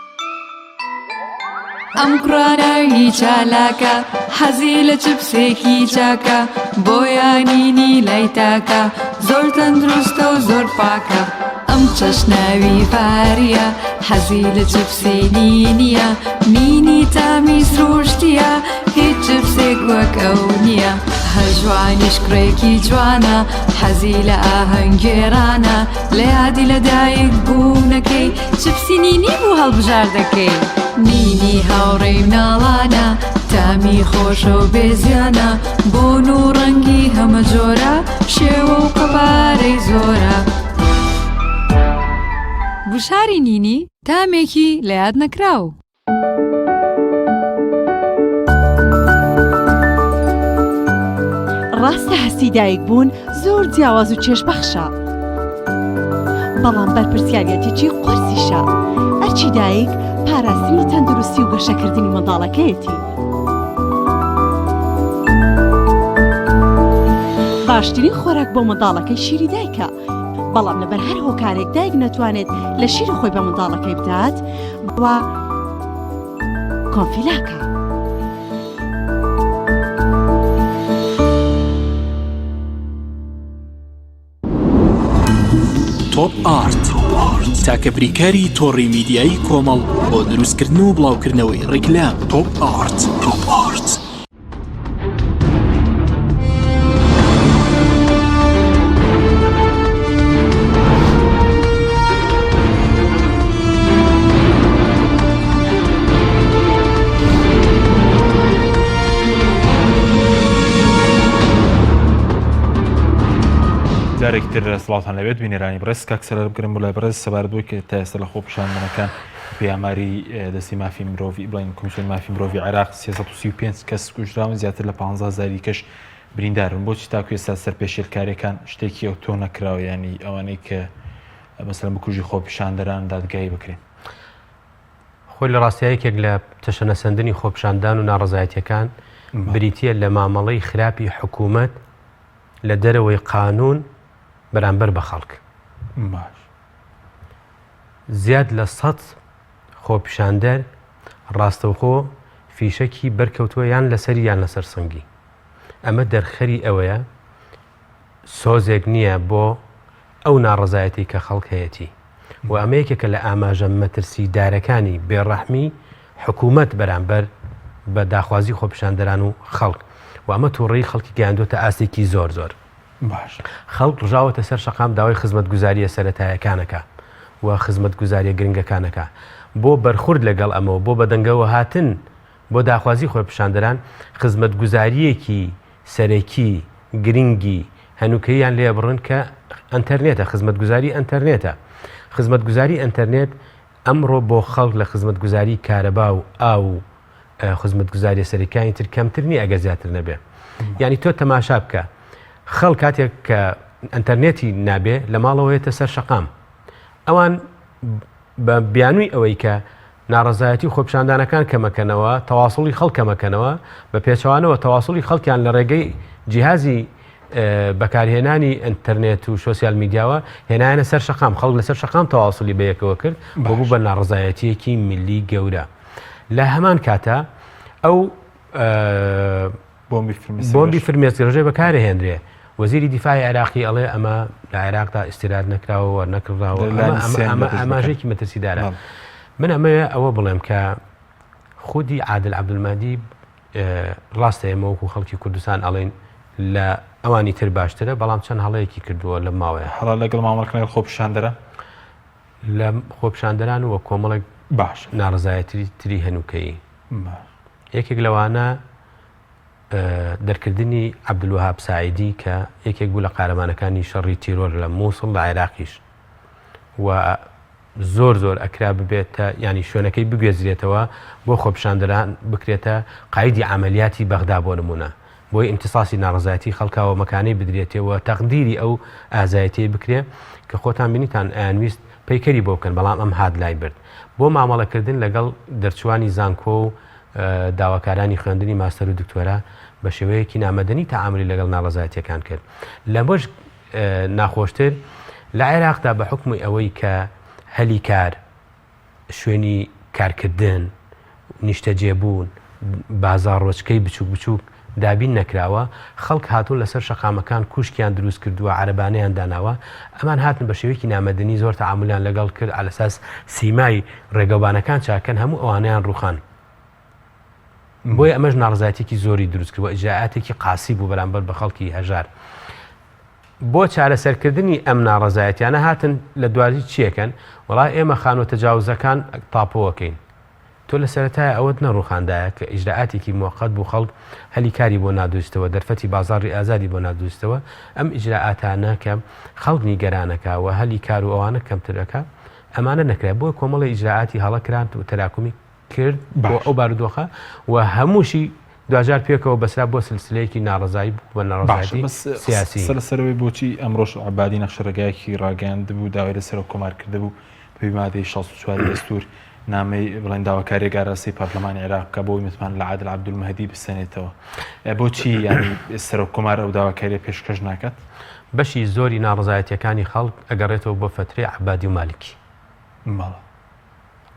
ئەم کوڕانەی چالاکە حەزی لە چپسێکی چاکە بۆیانینی لای تاکە زۆر تەندروستە و زۆر پاکە ئەم چەشناوی پاریە حەزی لە چپسێنی نییە مینی تامیز ڕۆشتیە هیچ چپسێک وەک ئەو نییە هەژوانیش کوڕێکی جوانە حەزی لە ئاهەنگێرانە لە یادی لەدایک بوونەکەی چپسی نینی بوو هەڵبژار دەکەی نینی هاوڕێی مناڵانە تامی خۆشە و بێزیانە بۆن و ڕەنگی هەمە جۆرە شێوە و قەبارەی زۆرە وشاری نینی تامێکی لە یاد نەکراو. ڕاستە هەستی دایک بوون زۆر جیاواز و چێژبەخشە، بەڵام بەرپرسیارەتێکی قورسیشە. ئەرچی دایک پاراستنی تەندروستی و گەشەکردنی منداڵەکەیەتی. باشترین خۆراک بۆ منداڵەکەی شیری دایکە، بەڵام لەبەر هەر هۆکارێک دایک نەتوانێت لە شیری خۆی بە منداڵەکەی بدات بوە کۆنفیلاکە. تۆپ ئارت تاکە بریکاری تۆڕی میدیایی کۆمەڵ بۆ دروستکردن و بڵاوکردنەوەی ڕیکلام. تۆپ ئارت. جارێکتر سڵاتان لەوێت بینێرانی بڕێز کاکسەر بگرم بۆ لای بڕێز سەبارەت بووی کە تا ئێستا لە خۆپیشاندنەکان پێیاماری دەستی مافی مرۆڤی بڵین کۆمیسیۆنی مافی مرۆڤی عێراق 335 کەس کوژراون، زیاتر لە 15,000 کەش بریندارن. بۆچی تاکو ئێستا سەرپێشێلکاریەکان شتێکی ئەو تۆ نەکراوە، ینی ئەوانەی کە مەسەلەن بکوژی خۆپیشاندەران دادگایی بکرێن؟ خۆی لە ڕاستیایەکێک لە تەشەنەسەندنی خۆپیشاندان و ناڕەزایەتیەکان بریتیە لە مامەڵەی خراپی حکوومەت لە دەرەوەی قانون بەرامبەر بە خەڵک. باش زیاد لە 100 خۆپیشاندەر ڕاستەوخۆ فیشەکی بەرکەوتووە یان لەسەری یان لەسەر سنگی. ئەمە دەرخەری ئەوەیە سۆزێک نییە بۆ ئەو ناڕەزایەتی کە خەڵک هەیەی و ئەمە یەکێکە لە ئاماژە مەترسیدارەکانی بێڕەحمی حکوومەت بەرامبەر بە داخوازی خۆپیشاندەران و خەڵک و ئەمە تووڕێی خەڵکی گەیاندۆتە ئاسێکی زۆر زۆر باش. خەڵک ڕژاوەتە سەر شەقام داوای خزمەتگوزاریە سەرەتایەکانەکە و خزمەتگوزاریە گرنگەکانەکە بۆ بەرخورد لەگەڵ ئەمەوە بۆ بەدەنگەوە هاتن بۆ داخوازی خۆپیشاندەران خزمەتگوزاریەکی سەرەکی گرنگی هەنووکەیان لێ بڕن کە ئەنتەرنێتە، خزمەتگوزاری ئەنتەرنێتە. خزمەتگوزاری ئەنتەرنێت ئەمڕۆ بۆ خەڵک لە خزمەتگوزاری کارەبا و ئاو خزمەتگوزاری سەرەکانی تر کەمتر نیە ئەگە زیاتر نەبێ. یعنی تۆ تەماشا بکە خەڵک کاتێک کە ئەنتەرنێتی نابێ لە ماڵەوەیەتە سەر شەقام. ئەوان بە بیانووی ئەوەی کە ناڕەزایەتی خۆپیشاندانەکان کەمەکەنەوە، تەواصلی خەڵک کەمەکەنەوە، بە پێچەوانەوە تەواصلی خەڵکیان لە ڕێگەی جیهازی بەکارهێنانی ئینتەرنێت و سۆسیال میدیاوە هێنایەنە سەر شەقام. خەڵک لەسەر شەقام تەواصلی بەیەکەوە کرد بۆ بوو بە ناڕەزایەتیەکی میلی گەورە. لە هەمان کاتە ئەو بۆمبی فرمێسکڕژێ بەکارهێنرێ. وەزیری دیفاعی عێراقی ئەڵێ ئەمە لە عێراقدا ئیسیراد نەکراوە نەکراوە، ئاماژەیەکی مەترسیدارە. من ئەمەیە ئەوە بڵێم کە خودی عادل عەبدولمادی ڕاستە ئێمە وەکو خەڵکی کوردستان ئەڵێن لە ئەوانی تر باشترە، بەڵام چەند هەڵەیەکی کردووە لە ماوەیە هەڵا لەگەڵ مامەڵکردنەوەی خۆپیشاندەرە لە خۆپیشاندەران وە کۆمەڵێک باش ناڕەزایەتی تری هەنووکەیی. یەکێک لەوانە دەرکردنی عەبدولوهاب ساعیدی کە یەکێک بوو لە قارەمانەکانی شەڕی تیرۆر لە مووسڵ لە عێراقیش و زۆر زۆر ئەکرا ببێتە ینی شوێنەکەی بگوێزرێتەوە بۆ خۆپیشاندەران بکرێتە قایدی عەمەلیاتی بەغدا بۆ نمونە، بۆی ئینتیساسی ناڕەزایەتی خەڵکاوە مەکانەی بدرێتەوە تەقدیری ئەو ئازایەتی بکرێ کە خۆتان بینیتان ئەیانویست پەیکەری بۆ بکەن، بەڵام ئەم هات لای برد بۆ مامەڵەکردن لەگەڵ دەرچوانی زانکۆ و داواکارانی خوێندنی ماستەر و دکتۆرە بە شێوەیەکی نامەدەنی تەعاملی لەگەڵ ناڕەزایەتیەکان کرد. لەمەش ناخۆشتر لە عێراقدا بە حکمی ئەوەی کە هەلی کار، شوێنی کارکردن، نیشتەجێبوون، بازار ڕۆچکەی بچووک بچووک دابین نەکراوە، خەڵک هاتوون لەسەر شەقامەکان کوشکیان دروست کردووە، عەرەبانەیان داناوە. ئەمان هاتن بە شێوەیەکی نامەدەنی زۆر تەعاملیان لەگەڵ کرد على ئەساس سیمای ڕێگەوبانەکان چاکەن، هەموو ئەوانەیان ڕوخان. بۆی ئەمەش ناڕەزایەتێکی زۆری دروست کردووە، ئیجراعاتێکی قاسی بوو بەرامبەر بە خەڵکی هەژار. بۆ چارەسەرکردنی ئەم ناڕەزایەتیانە هاتن لە دوای چیەکەن؟ وەڵای ئێمە خانوە تەجاوزەکان تاپۆوەکەین. تۆ لە سەرەتای ئەوەت نەڕوخاندایە کە ئیجراعاتێکی موقەت بوو، خەڵک هەلی کاری بۆ نادوستەوە، دەرفەتی بازاڕی ئازادی بۆ نادوستەوە. ئەم ئیجراعاتانە کە خەڵک نیگەرانەکە و هەلی کار و ئەوانە کەمترەکە، ئەمانە نەکرێت بۆ کۆمەڵی ئیجراعاتی هەڵەکران و تەراکمی کرد بۆ ئەو بارودۆخە و هەمووشی دوجار پێکەوە بەسرا بۆ سلسلەیەکی ناڕزایی بوو بە ناڕزایەتی سیاسی. سەرەوەی بۆچی ئەمڕۆژ عەبادی نەخشەڕێگایەکی ڕاگەاند بوو داوای لەسەر کۆمار کرده بوو پێی مادەی 64 دەستور نامەی بڵێن داواکاری ئاراستەی پارلەمانی عێراق کە بۆی متمان لە عادل عەبدولمەهدی بستێنێتەوە. بۆچی ینی سەر کۆمار ئەو داواکاریە پێشکەش ناکات؟ بەشی زۆری ناڕزایەتیەکانی خەڵک ئەگەڕێتەوە بۆ فترەی عەبادی و مالکی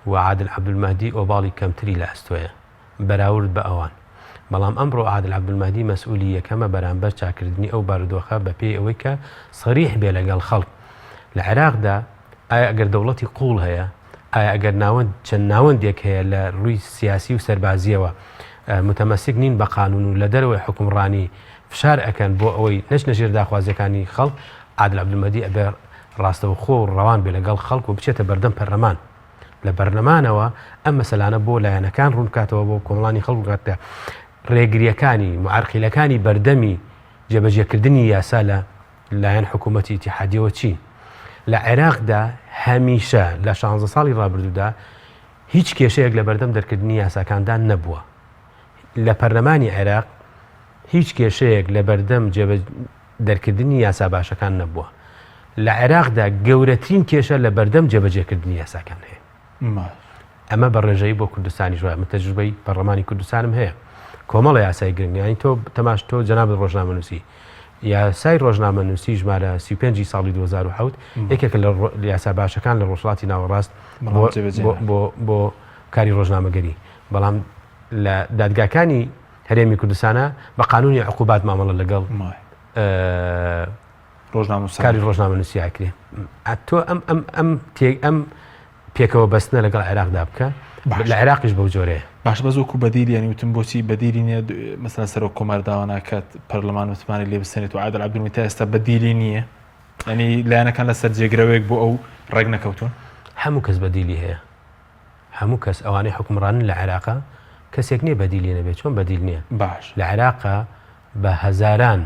و عادل عەبدولمەهدی ئۆباڵی کەمتری لە ئەستۆیە بەراورد بە ئەوان. بەڵام ئەمڕۆ عادل عەبدولمەهدی مەسئولی یەکەمە بەرامبەر چاکردنی ئەو بارودۆخە بە پێی ئەوەی کە سەریح بێ لەگەڵ خەڵک. لە عێراقدا ئایا ئەگەر دەوڵەتی قوڵ هەیە، ئایا ئەگەر چەند ناوەندێک هەیە لە ڕووی سیاسی و سەربازیەوە متەمەسک نین بە قانون و لە دەرەوەی حکومڕانی فشار ئەکەن بۆ ئەوەی نەژێر داخوازیەکانی خەڵک، عادل عەبدولمەهدی ئەبێ ڕاستەوخۆ و ڕەوان بێ لەگەڵ خەڵک و بچێتە بەردەم پەرلەمان. لە بەرلەمانەوە ئەم مەسەلانە بۆ لایەنەکان ڕوونکاتەوە بۆ کۆمەڵانی خەڵک بکاتە ڕێگریەکانی معارقیلەکانی بەردەمی جێبەجێکردنی یاسا لە لایەن حکوومەتی ئیتیحادیەوە چی. لە عێراقدا هەمیشە لە 16 ساڵی ڕابردوودا هیچ کێشەیەک لە بەردەم دەرکردنی یاساکاندا نەبووە. لە پەرلەمانی عێراق هیچ کێشەیەک لە بەردەم دەرکردنی یاسا باشەکان نەبووە. لە عێراقدا گەورەترین کێشە لە بەردەم جێبەجێکردنی یاساکان هەیە. ئەمە بە ڕێژەی بۆ کوردستانی ژوای من تەجروبەی پەرلەمانی کوردستانم هەیە. کۆمەڵە یاسای گرنگیانی تۆ تەماش تۆ جەناب ڕۆژنامەنووسی یاسای ڕۆژنامەنووسی ژمارە 35 ساڵی 2010 یەکێک لە یاسا باشەکان لە ڕۆژهەڵاتی ناوەڕاست بۆ کاری ڕۆژنامەگەری. بەڵام لە دادگاکانی هەرێمی کوردستانە بە قانونی عقوبات مامەڵە لەگەڵ کاری ڕۆژنامەنووسی ئاکرێ. تۆ ئەم پێکەوە بەستنە لەگەڵ عێراقدا بکە لە عێراقیش بەو جۆرەیە. باش بەزۆکو بەدیری ینی وتم بۆچی بەدیری نییە مەسەلا سەرۆک کۆمار داوا ناکات پەرلەمان متمانی لێ بستێنێت و عادل عەبدولمەهدی تا ئێستا بەدیری نییە، ینی لایەنەکان لەسەر جێگرەوەیەک بۆ ئەو ڕێک نەکەوتون. هەموو کەس بەدیلی هەیە، هەموو کەس ئەوانەی حکومڕانن لە عێراقا کەسێک نییە بەدیلی نەبێت. چۆن بەدیل نییە؟ باش لە عێراقا بە هەزاران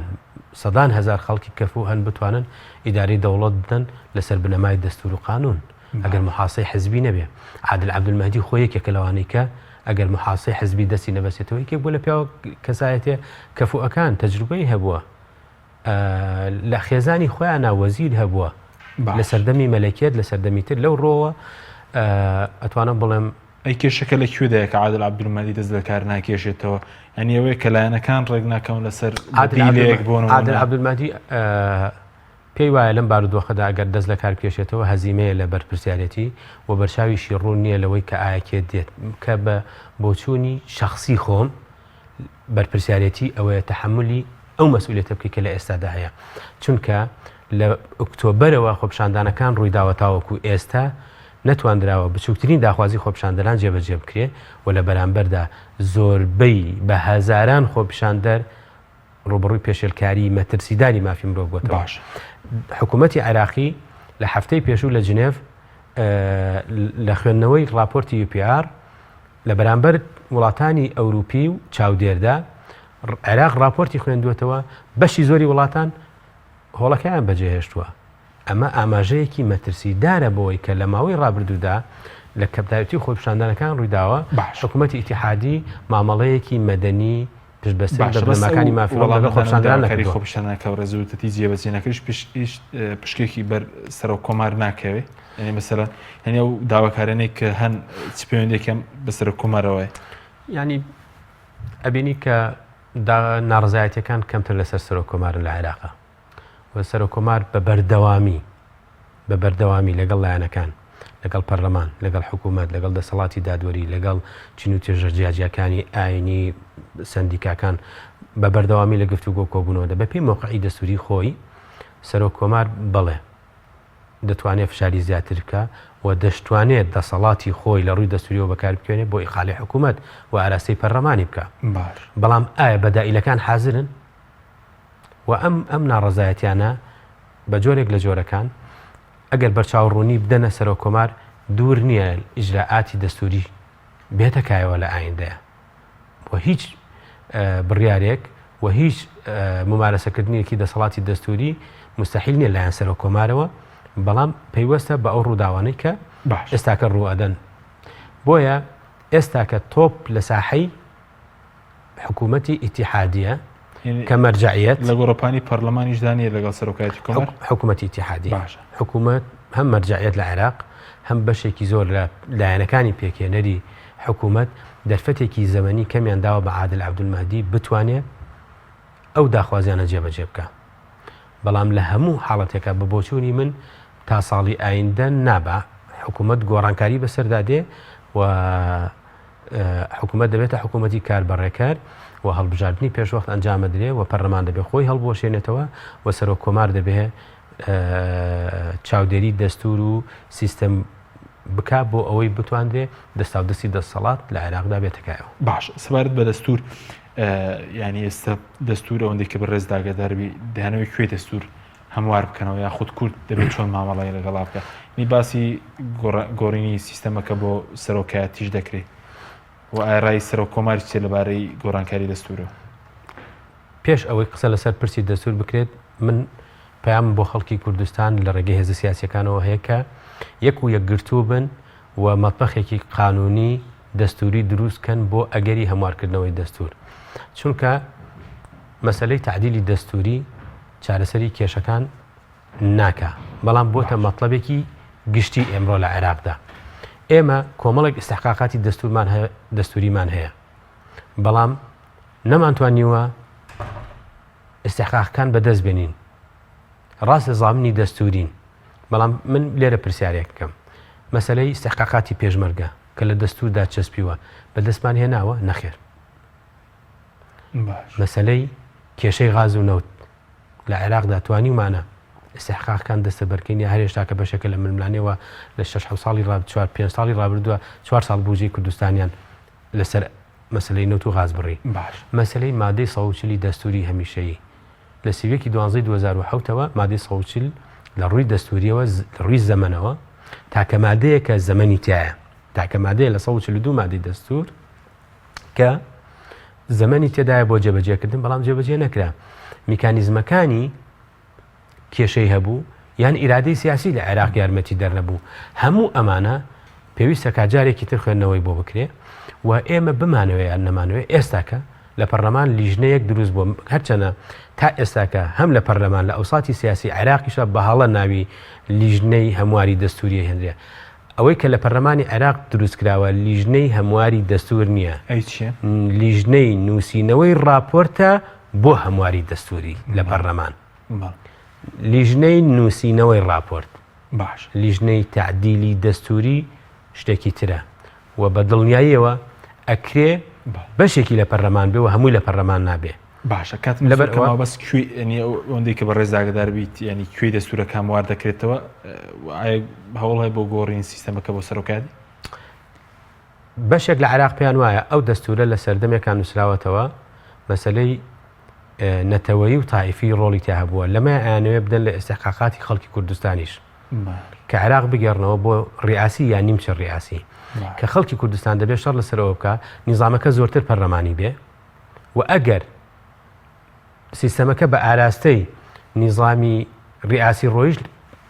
سەدان هەزار خەڵکی کەفو هەن بتوانن ئیداری دەوڵەت بدەن لەسەر بنەمای دەستور و قانون ئەگەر محاسەی حزبی نەبێ. عادل عەبدولمەهدی خۆی یەکێکە لەوانەی کە ئەگەر محاسەی حزبی دەستی نەبەسێتەوە یەکێک بۆ لە پیاوە کەسایەتێ کەفوەکان تەجروبەی هەبووە، لە خێزانی خۆیان ناوەزیر هەبووە، لە سەردەمی مەلەکێت لە سەردەمی تر لەو ڕۆوە ئەتوانم بڵێم ئەی کێشەکە لەکوێدایە کە عادل عەبدولمەهدی دەست لە کار ناکێشێتەوە، ئەنی ئەوەیە کە لایەنەکان ڕێک ناکەون لەسەر بیلێک بۆ عادل عەبدولمەهدی پێی وایە لەم بارودۆخەدا ئەگەر دەست لە کار کێشێتەوە هەزیمەیە لە بەرپرسیارەتی و بەرچاویشی ڕوون نییە لەوەی کە ئاەکێت دێت کە بە بۆچوونی شخصی خۆم بەرپرسیارەتی ئەوەیە تەحملی ئەو مەسئولیەتە بکە کە لە ئێستادا هەیە. چونکە لە ئۆکتۆبەرەوە خۆپیشاندانەکان ڕوویداوە تاوەکو ئێستا نەتواندراوە بچووکترین داخوازی خۆپیشاندەران جێبەجێ بکرێ و لە بەرامبەردا زۆربەی بە هەزاران خۆپیشاندەر ڕوبڕووی پێشێلکاری مەترسیدانی مافی مرۆڤ بووەتەوە. باش حکوومەتی عێراقی لە هەفتەی پێشوو لە جنێڤ لە خوێندنەوەی راپۆرتی UPR لە بەرامبەر وڵاتانی ئەوروپی و چاودێردا عێراق راپۆرتی خوێندوێتەوە، بەشی زۆری وڵاتان هۆڵەکەیان بەجێهێشتووە. ئەمە ئاماژەیەکی مەترسیدارە بۆی کە لە ماوەی ڕابردوودا لە کەپتایەتی خۆپیشاندانەکان ڕوویداوە حکوومەتی ئیتیحادی مامەڵەیەکی مەدەنی پشتبەستن دەبلەمەکانی مافیۆڵ لەگەڵ خۆپیشاندانان نەکردووە. خۆپیشاندانەکە و ڕێزووتەتی جێبەجێ نەکردش پشکێکی بەر سەرۆک کۆمار ناکەوێت، ینی مەسەلا هەنێ و داواکارانێک کە هەن چ پەیوەندێکم بە سەرۆک کۆمارەوەی ینی ئەبینی کە ناڕزایەتیەکان کەمتر لەسەر سەرۆک کۆمارن لە عێراقا و سەرۆک کۆمار بە بەردەوامی لەگەڵ لایەنەکان لەگەڵ پەرلەمان لەگەڵ حکوومەت لەگەڵ دەسەڵاتی دادوەری لەگەڵ چین و توێژە جیاجیەکانی ئاینی سندیکاکان بە بەردەوامی لە گفتوگۆ کۆبوونەوەدا بە پێی مۆقعی دەستوری خۆی سەرۆک کۆمار بڵێ دەتوانێت فشاری زیاتر بکە و دەشتوانێت دەسەڵاتی خۆی لە ڕووی دەستوریەوە بەکار بکوێنێت بۆ ئیخاڵی حکوومەت و ئاراستەی پەرلەمانی بکە. بەڵام ئایا بەدائیلەکان حازرن و ئەم ناڕەزایەتیانە بە جۆرێک لە جۆرەکان ئەگەر بەرچاوڕوونی بدەنە سەرۆک کۆمار دوور نییە ئیجراعاتی دەستوری بێتە کایەوە لە ئایندەیە بۆ هیچ بڕیارێک و هیچ ممارەسەکردنیەکی دەسەڵاتی دەستوری مستەحیل نییە لایەن سەرۆک کۆمارەوە، بەڵام پەیوەستە بە ئەو ڕووداوانەی کە باش ئێستاکە ڕوئەدەن بۆیە ئێستا کە تۆپ لە ساحەی حکوومەتی ئیتیحادیە کە مەرجعیەت لە گۆڕۆپانی پەرلەمانیش دانیە لەگەڵ سەرۆکایەتی کۆمەر حکوومەتی ئیتیحادی باشە حکوومەت هەم مەرجعیەت لە عێراق هەم بەشێکی زۆر لە لایەنەکانی پێکێنەری حکوومەت دەرفەتێکی زەمەنی کەمیان داوە بە عادل عەبدولمەهدی بتوانێت ئەو داخوازیانە جێبەجێ بکە بەڵام لە هەموو حاڵەتێکە بە بۆچوونی من تا ساڵی ئایندە نابە حکوومەت گۆڕانکاری بەسەردادێ و حکوومەت دەبێتە حکوومەتی کاربڕێکار و هەڵبژاردننی پێشوەخت ئەنجامەدرێ و پەرلەمان دەبێت خۆی هەڵبۆشێنێتەوە و سەرۆک کۆمار دەبێت چاودێری دەستور و سیستەم بک بۆ ئەوەی بتواندێ دەستاودەستی دەسەڵات لە عێراقدا بێتەکایەوە. باش سەبارەت بە دەستور ینی ئێستا دەستور ئەوەندەی کە بەڕێز داگەداربی دەیانەوەی کوێ دەستور هەموار بکەنەوە یا خودت کورد دەبێت چۆن مامەڵی لەگەڵا بکە نی باسی گۆڕینی سیستەمەکە بۆ سەرۆکایەتیش دەکرێت و ئاڕای سەرۆک کۆماری چێ لەبارەی گۆڕانکاری دەستورەوە. پێش ئەوەی قسە لەسەر پرسی دەستور بکرێت من پەیام بۆ خەڵکی کوردستان لە ڕێگەی هێزە سیاسیەکانەوە هەیە کە یەک و یەکگرتوو بن و مەطبەخێکی قانونی دەستوری دروستکەن بۆ ئەگەری هەموارکردنەوەی دەستور چونکە مەسلەی تعدیلی دەستوری چارەسەری کێشەکان ناکە بەڵام بۆتە مەطلبێکی گشتی ئێمڕۆ لە عێراقدا ئێمە کۆمەڵێک ئیستحقاقاتی دەستوریمان هەیە بەڵام نەمانتوانیوە ئیستحقاقەکان بەدەست بێنین ڕاستە زامنی دەستورین بەڵام من لێرە پرسیارێک بکەم مەسلەی ئیستحقاقاتی پێشمەرگە کە لە دەستوردا چەسپیوە بەدەستمان هێناوە نەخێر مەسلەی کێشەی غاز و نەوت لە عێراقدا توانیمانە ئیستحقاقەکان دەستە بەرکەین یا هەر هێشتا کە بەشێکە لە ململانەوە لە 6 ساڵی 4 ساڵی ڕابردووە 4 ساڵ بوجەی کوردستانیان لەسەر مەسلەی نەوت و غاز بڕی مەسلەی مادەی 140 دەستوری هەمیشەیی لە سیوێکی 12 2007ەوە مادەی 140 لە ڕووی دەستوریەوە لە ڕووی زەمەنەوە تاکە مادەیە کە زەمەنی تایە تاکە مادەیە لە 142 مادەی دەستور کە زەمەنی تێدایە بۆ جێبەجێکردن بەڵام جێبەجێ نەکرا میکانیزمەکانی کێشەی هەبوو یان ئیرادەی سیاسی لە عێراق یارمەتی دەرنەبوو هەموو ئەمانە پێویستە کاجارێکی تر خوێندنەوەی بۆ بکرێ و ئێمە بمانەوەی یان نەمانەوەی ئێستاکە لە پەرلەمان لیژنەیەک دروست بووە هەرچەنە تا ئێستاکە هەم لە پەرلەمان لە ئەوساتی سیاسی عێراقیشە بەهاڵە ناوی لیژنەی هەمواری دەستوریە هێنرێ ئەوەی کە لە پەرلەمانی عێراق دروست کراوە لیژنەی هەمواری دەستور نییە لیژنەی نووسینەوەی راپۆرتە بۆ هەمواری دەستوری لە پەرلەمان لیژنەی نووسینەوەی راپۆرت باش لیژنەی تعدیلی دەستوری شتێکی ترە و بە دڵنیاییەوە ئەکرێ بەشێکی لە پەرلەمان بێ و هەمووی لە پەرلەمان نابێ باشە کات لەبەرەوە بەس ئەوەندەی کە بە ڕێزداگەدار بیت ینی کوێ دەستورەکە هەموار دەکرێتەوە هەوڵ هەیە بۆ گۆڕین سیستەمەکە بۆ سەرۆکاتی بەشێک لە عێراق پێیان وایە ئەو دەستورە لە سەردەمێکان نووسراوەتەوە مەسلەی نەتەوەیی و تایفی ڕۆڵی تا هەبووە لەمە ئەیانەوێ بدەن لە ئیستحقاقاتی خەڵکی کوردستانیش کە عێراق بگەڕنەوە بۆ ڕیاسی یان نیمچە ڕیاسی کە خەڵکی کوردستان دەبێت شەڕ لەسەرەوە بکە نیزامەکە زۆرتر پەرلەمانی بێ و ئەگەر سیستەمەکە بە ئاراستەی نیزامی ڕیاسی ڕۆیش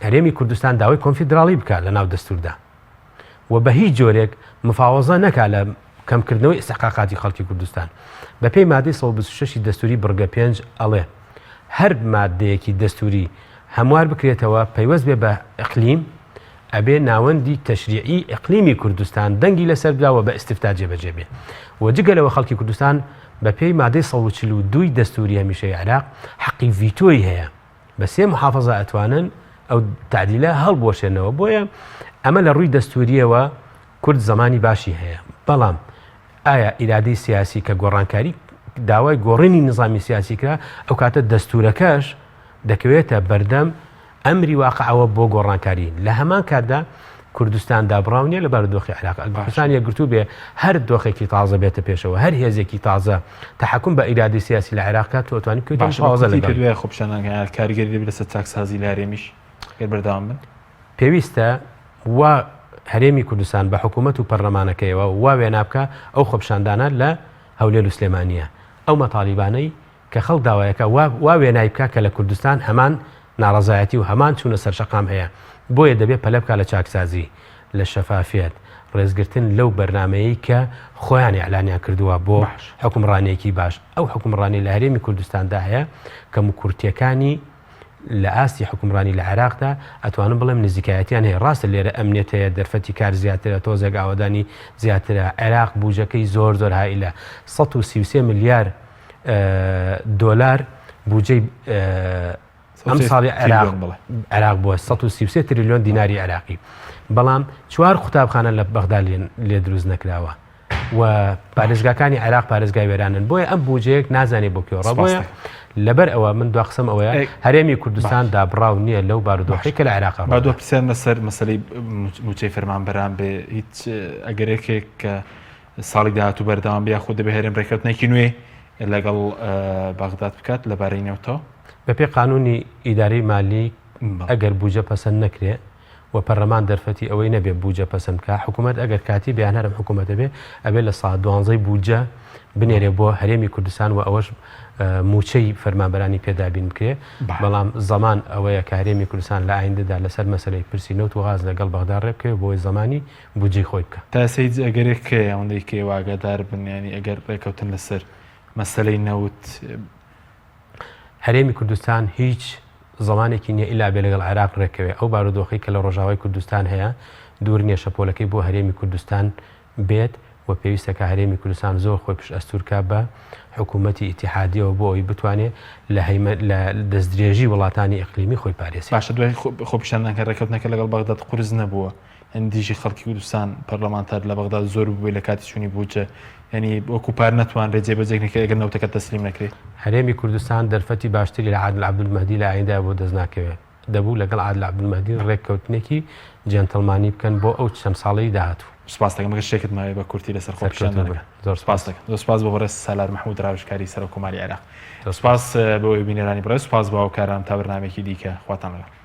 هەرێمی کوردستان داوای کۆنفیدراڵی بکات لە ناو دەستوردا و بە هیچ جۆرێک مفاوەزە نەکات لە کەمکردنەوەی ئیستحقاقاتی خەڵکی کوردستان بە پێی مادەی 126 دەستوری بڕگە 5 ئەڵێ هەر مادەیەکی دەستوری هەموار بکرێتەوە پەیوەست بێ بە ئەقلیم ئەبێ ناوەندی تەشریعی ئەقلیمی کوردستان دەنگی لەسەر بداوە بە ئیستیفتا جێبەجێ بێ و جگەلەوە خەڵکی کوردستان بە پێی مادەی 142 دەستوری هەمیشەی عێراق حەقی ڤیتۆی هەیە بە سێ محافەزە ئەتوانن ئەو تعدیلە هەڵبۆشێنەوە بۆیە ئەمە لە ڕووی دەستوریەوە کورد زمانی باشی هەیە بەڵام ئایا ئیرادەی سیاسی کە گۆڕانکاری داوای گۆڕینی نظامی سیاسی کرا ئەو کاتە دەستورەکەش دەکەوێتە بەردەم ئەمری واقعەوە بۆ گۆڕانکاری لە هەمان کاتدا کوردستان دابڕاونیە لە بەردۆخی عێراق کوردستان یەکگرتوو بێ هەر دۆخێکی تازە بێتە پێشەوە هەر هێزێکی تازە تەحکوم بە ئیرادەی سیاسی لە عێراقات توانانی دوای خۆپشانان کاریگەری دەبێت لەسەر چاکسازی لە هەرێمیش بەردەوام بن پێویستە وا هەرێمی کوردستان بە حکوومەت و پەرلەمانەکەیەوە وا وێنابکە ئەو خۆپشاندانە لە هەولێر و سلێمانیە ئەو مەتاڵیبانەی کە خەڵک داوایەکە وا وێنای بکە کە لە کوردستان هەمان ناڕەزایەتی و هەمان چوونە سەرشەقام هەیە بۆیە دەبێت پەلە بکە لە چاکسازی لە شەفافیت ڕێزگرتن لەو بەرنمەیە کە خۆیان ئەعلانیان کردووە بۆ حکومڕانێکی باش ئەو حکومڕانی لە هەرێمی کوردستاندا هەیە کە موکورتیەکانی لە ئاستی حکومڕانی لە عێراقدا ئەتوانم بڵێم نزیکایەتیان هەیە ڕاستە لێرە ئەمنیەت هەیە دەرفەتی کار زیاترە تۆزێک ئاوادانی زیاترە عێراق بوجەکەی زۆر زۆر هائیلە 133 ملیار دۆلار بودجەی ئەم ساڵی عێراق بووە 133 تریلیۆن دیناری عێراقی بەڵام 4 قوتابخانە لە بەغدا لێ دروست نەکراوە و پارێزگاکانی عێراق پارێزگای وێرانن بۆیە ئەم بوجەیەک نازانێ بۆ کێوە بۆیە لەبەر ئەوە من دو قسم ئەوەیە هەرێمی کوردستان دابڕاو نییە لەو بارودۆخی کە لە عێراق با دو پرسیار لەسەر مەسەلەی موچەی فەرمانبەران بێ هیچ ئەگەرێکێک کە ساڵی داهاتوو بەردەوام بیا خۆ دەبێ هەرێم ڕێکەوتنێکی نوێ لەگەڵ بەغداد بکات لەبارەی نێوتەوە بەپێ قانونی ئیدارەی مالی ئەگەر بوجە پەسەند نەکرێ و پەرلەمان دەرفەتی ئەوەی نەبێ بوجە پەسەند بکە حکوومەت ئەگەر کاتی بەیان هەرم حکوومەتە بێ ئەبێ لە ساعت 12 بوجە بنێرێ بۆ هەرێمی کوردستان و ئەوەش موچەی فەرمانبەرانی پێدابین بکرێ بەڵام زەمان ئەوەیە کە هەرێمی کوردستان لە ئایندەدا لەسەر مەسەلەی پرسی نەوت و غاز لەگەڵ بەغدا ڕێبکەوێ بۆی زەمانی بودجەی خۆی بکە تا سەیج ئەگەرێک ئەوەندەی کێ واگەدار بنیانی ئەگەر ڕێکەوتن لەسەر مەسەلەی نەوت هەرێمی کوردستان هیچ زمانێکی نییە ئیلا بێ لەگەڵ عێراق ڕێکەوێ ئەو بارودۆخی کە لە ڕۆژاوای کوردستان هەیە دوور نییە شەپۆلەکەی بۆ هەرێمی کوردستان بێت و پێویستەکە هەرێمی کوردستان زۆر خۆی پشت ئەستورکە بە حکوومەتی ئیتیحادیەوە بۆ ئەوی بتوانێت لە دەستدرێژی وڵاتانی ئیقلیمی خۆی پارێزی باشە دوای خۆپیشاندانکە ڕێکەوتنەکە لەگەڵ بەغداد قورس نەبووە هەندیشی خەڵکی کوردستان پەرلەمانتار لە بەغداد زۆر بووی لە کاتی چوونی بووجە ینی وەکو پار نەتوانرێت جێبەجێکنێکە ئەگەر نەوتەکە تەسلیم نەکرێت هەرێمی کوردستان دەرفەتی باشتری لە عادل عەبدولمەهدی لە ئایندا بۆ دەست ناکەوێت دەبوو لەگەڵ عادل عەبدولمەهدی ڕێککەوتنێکی جێنتڵمانی بکەن بۆ ئەو چەند ساڵەی داهاتوو سپاس دەکەم مەگەر شتێکت ماوێ بە کورتی لەسەر خۆپیشاندانەکە زۆر سپاس دەکەم زۆر سپاس بۆ بەڕێز سالار مەحموود ڕاوشکاری سەرۆکۆماری عێراق سپاس بۆ بینەرانی بەڕێز سپاس بۆ هاوکاران تا بەرنامێکی دیکە خواتان لەگەڵ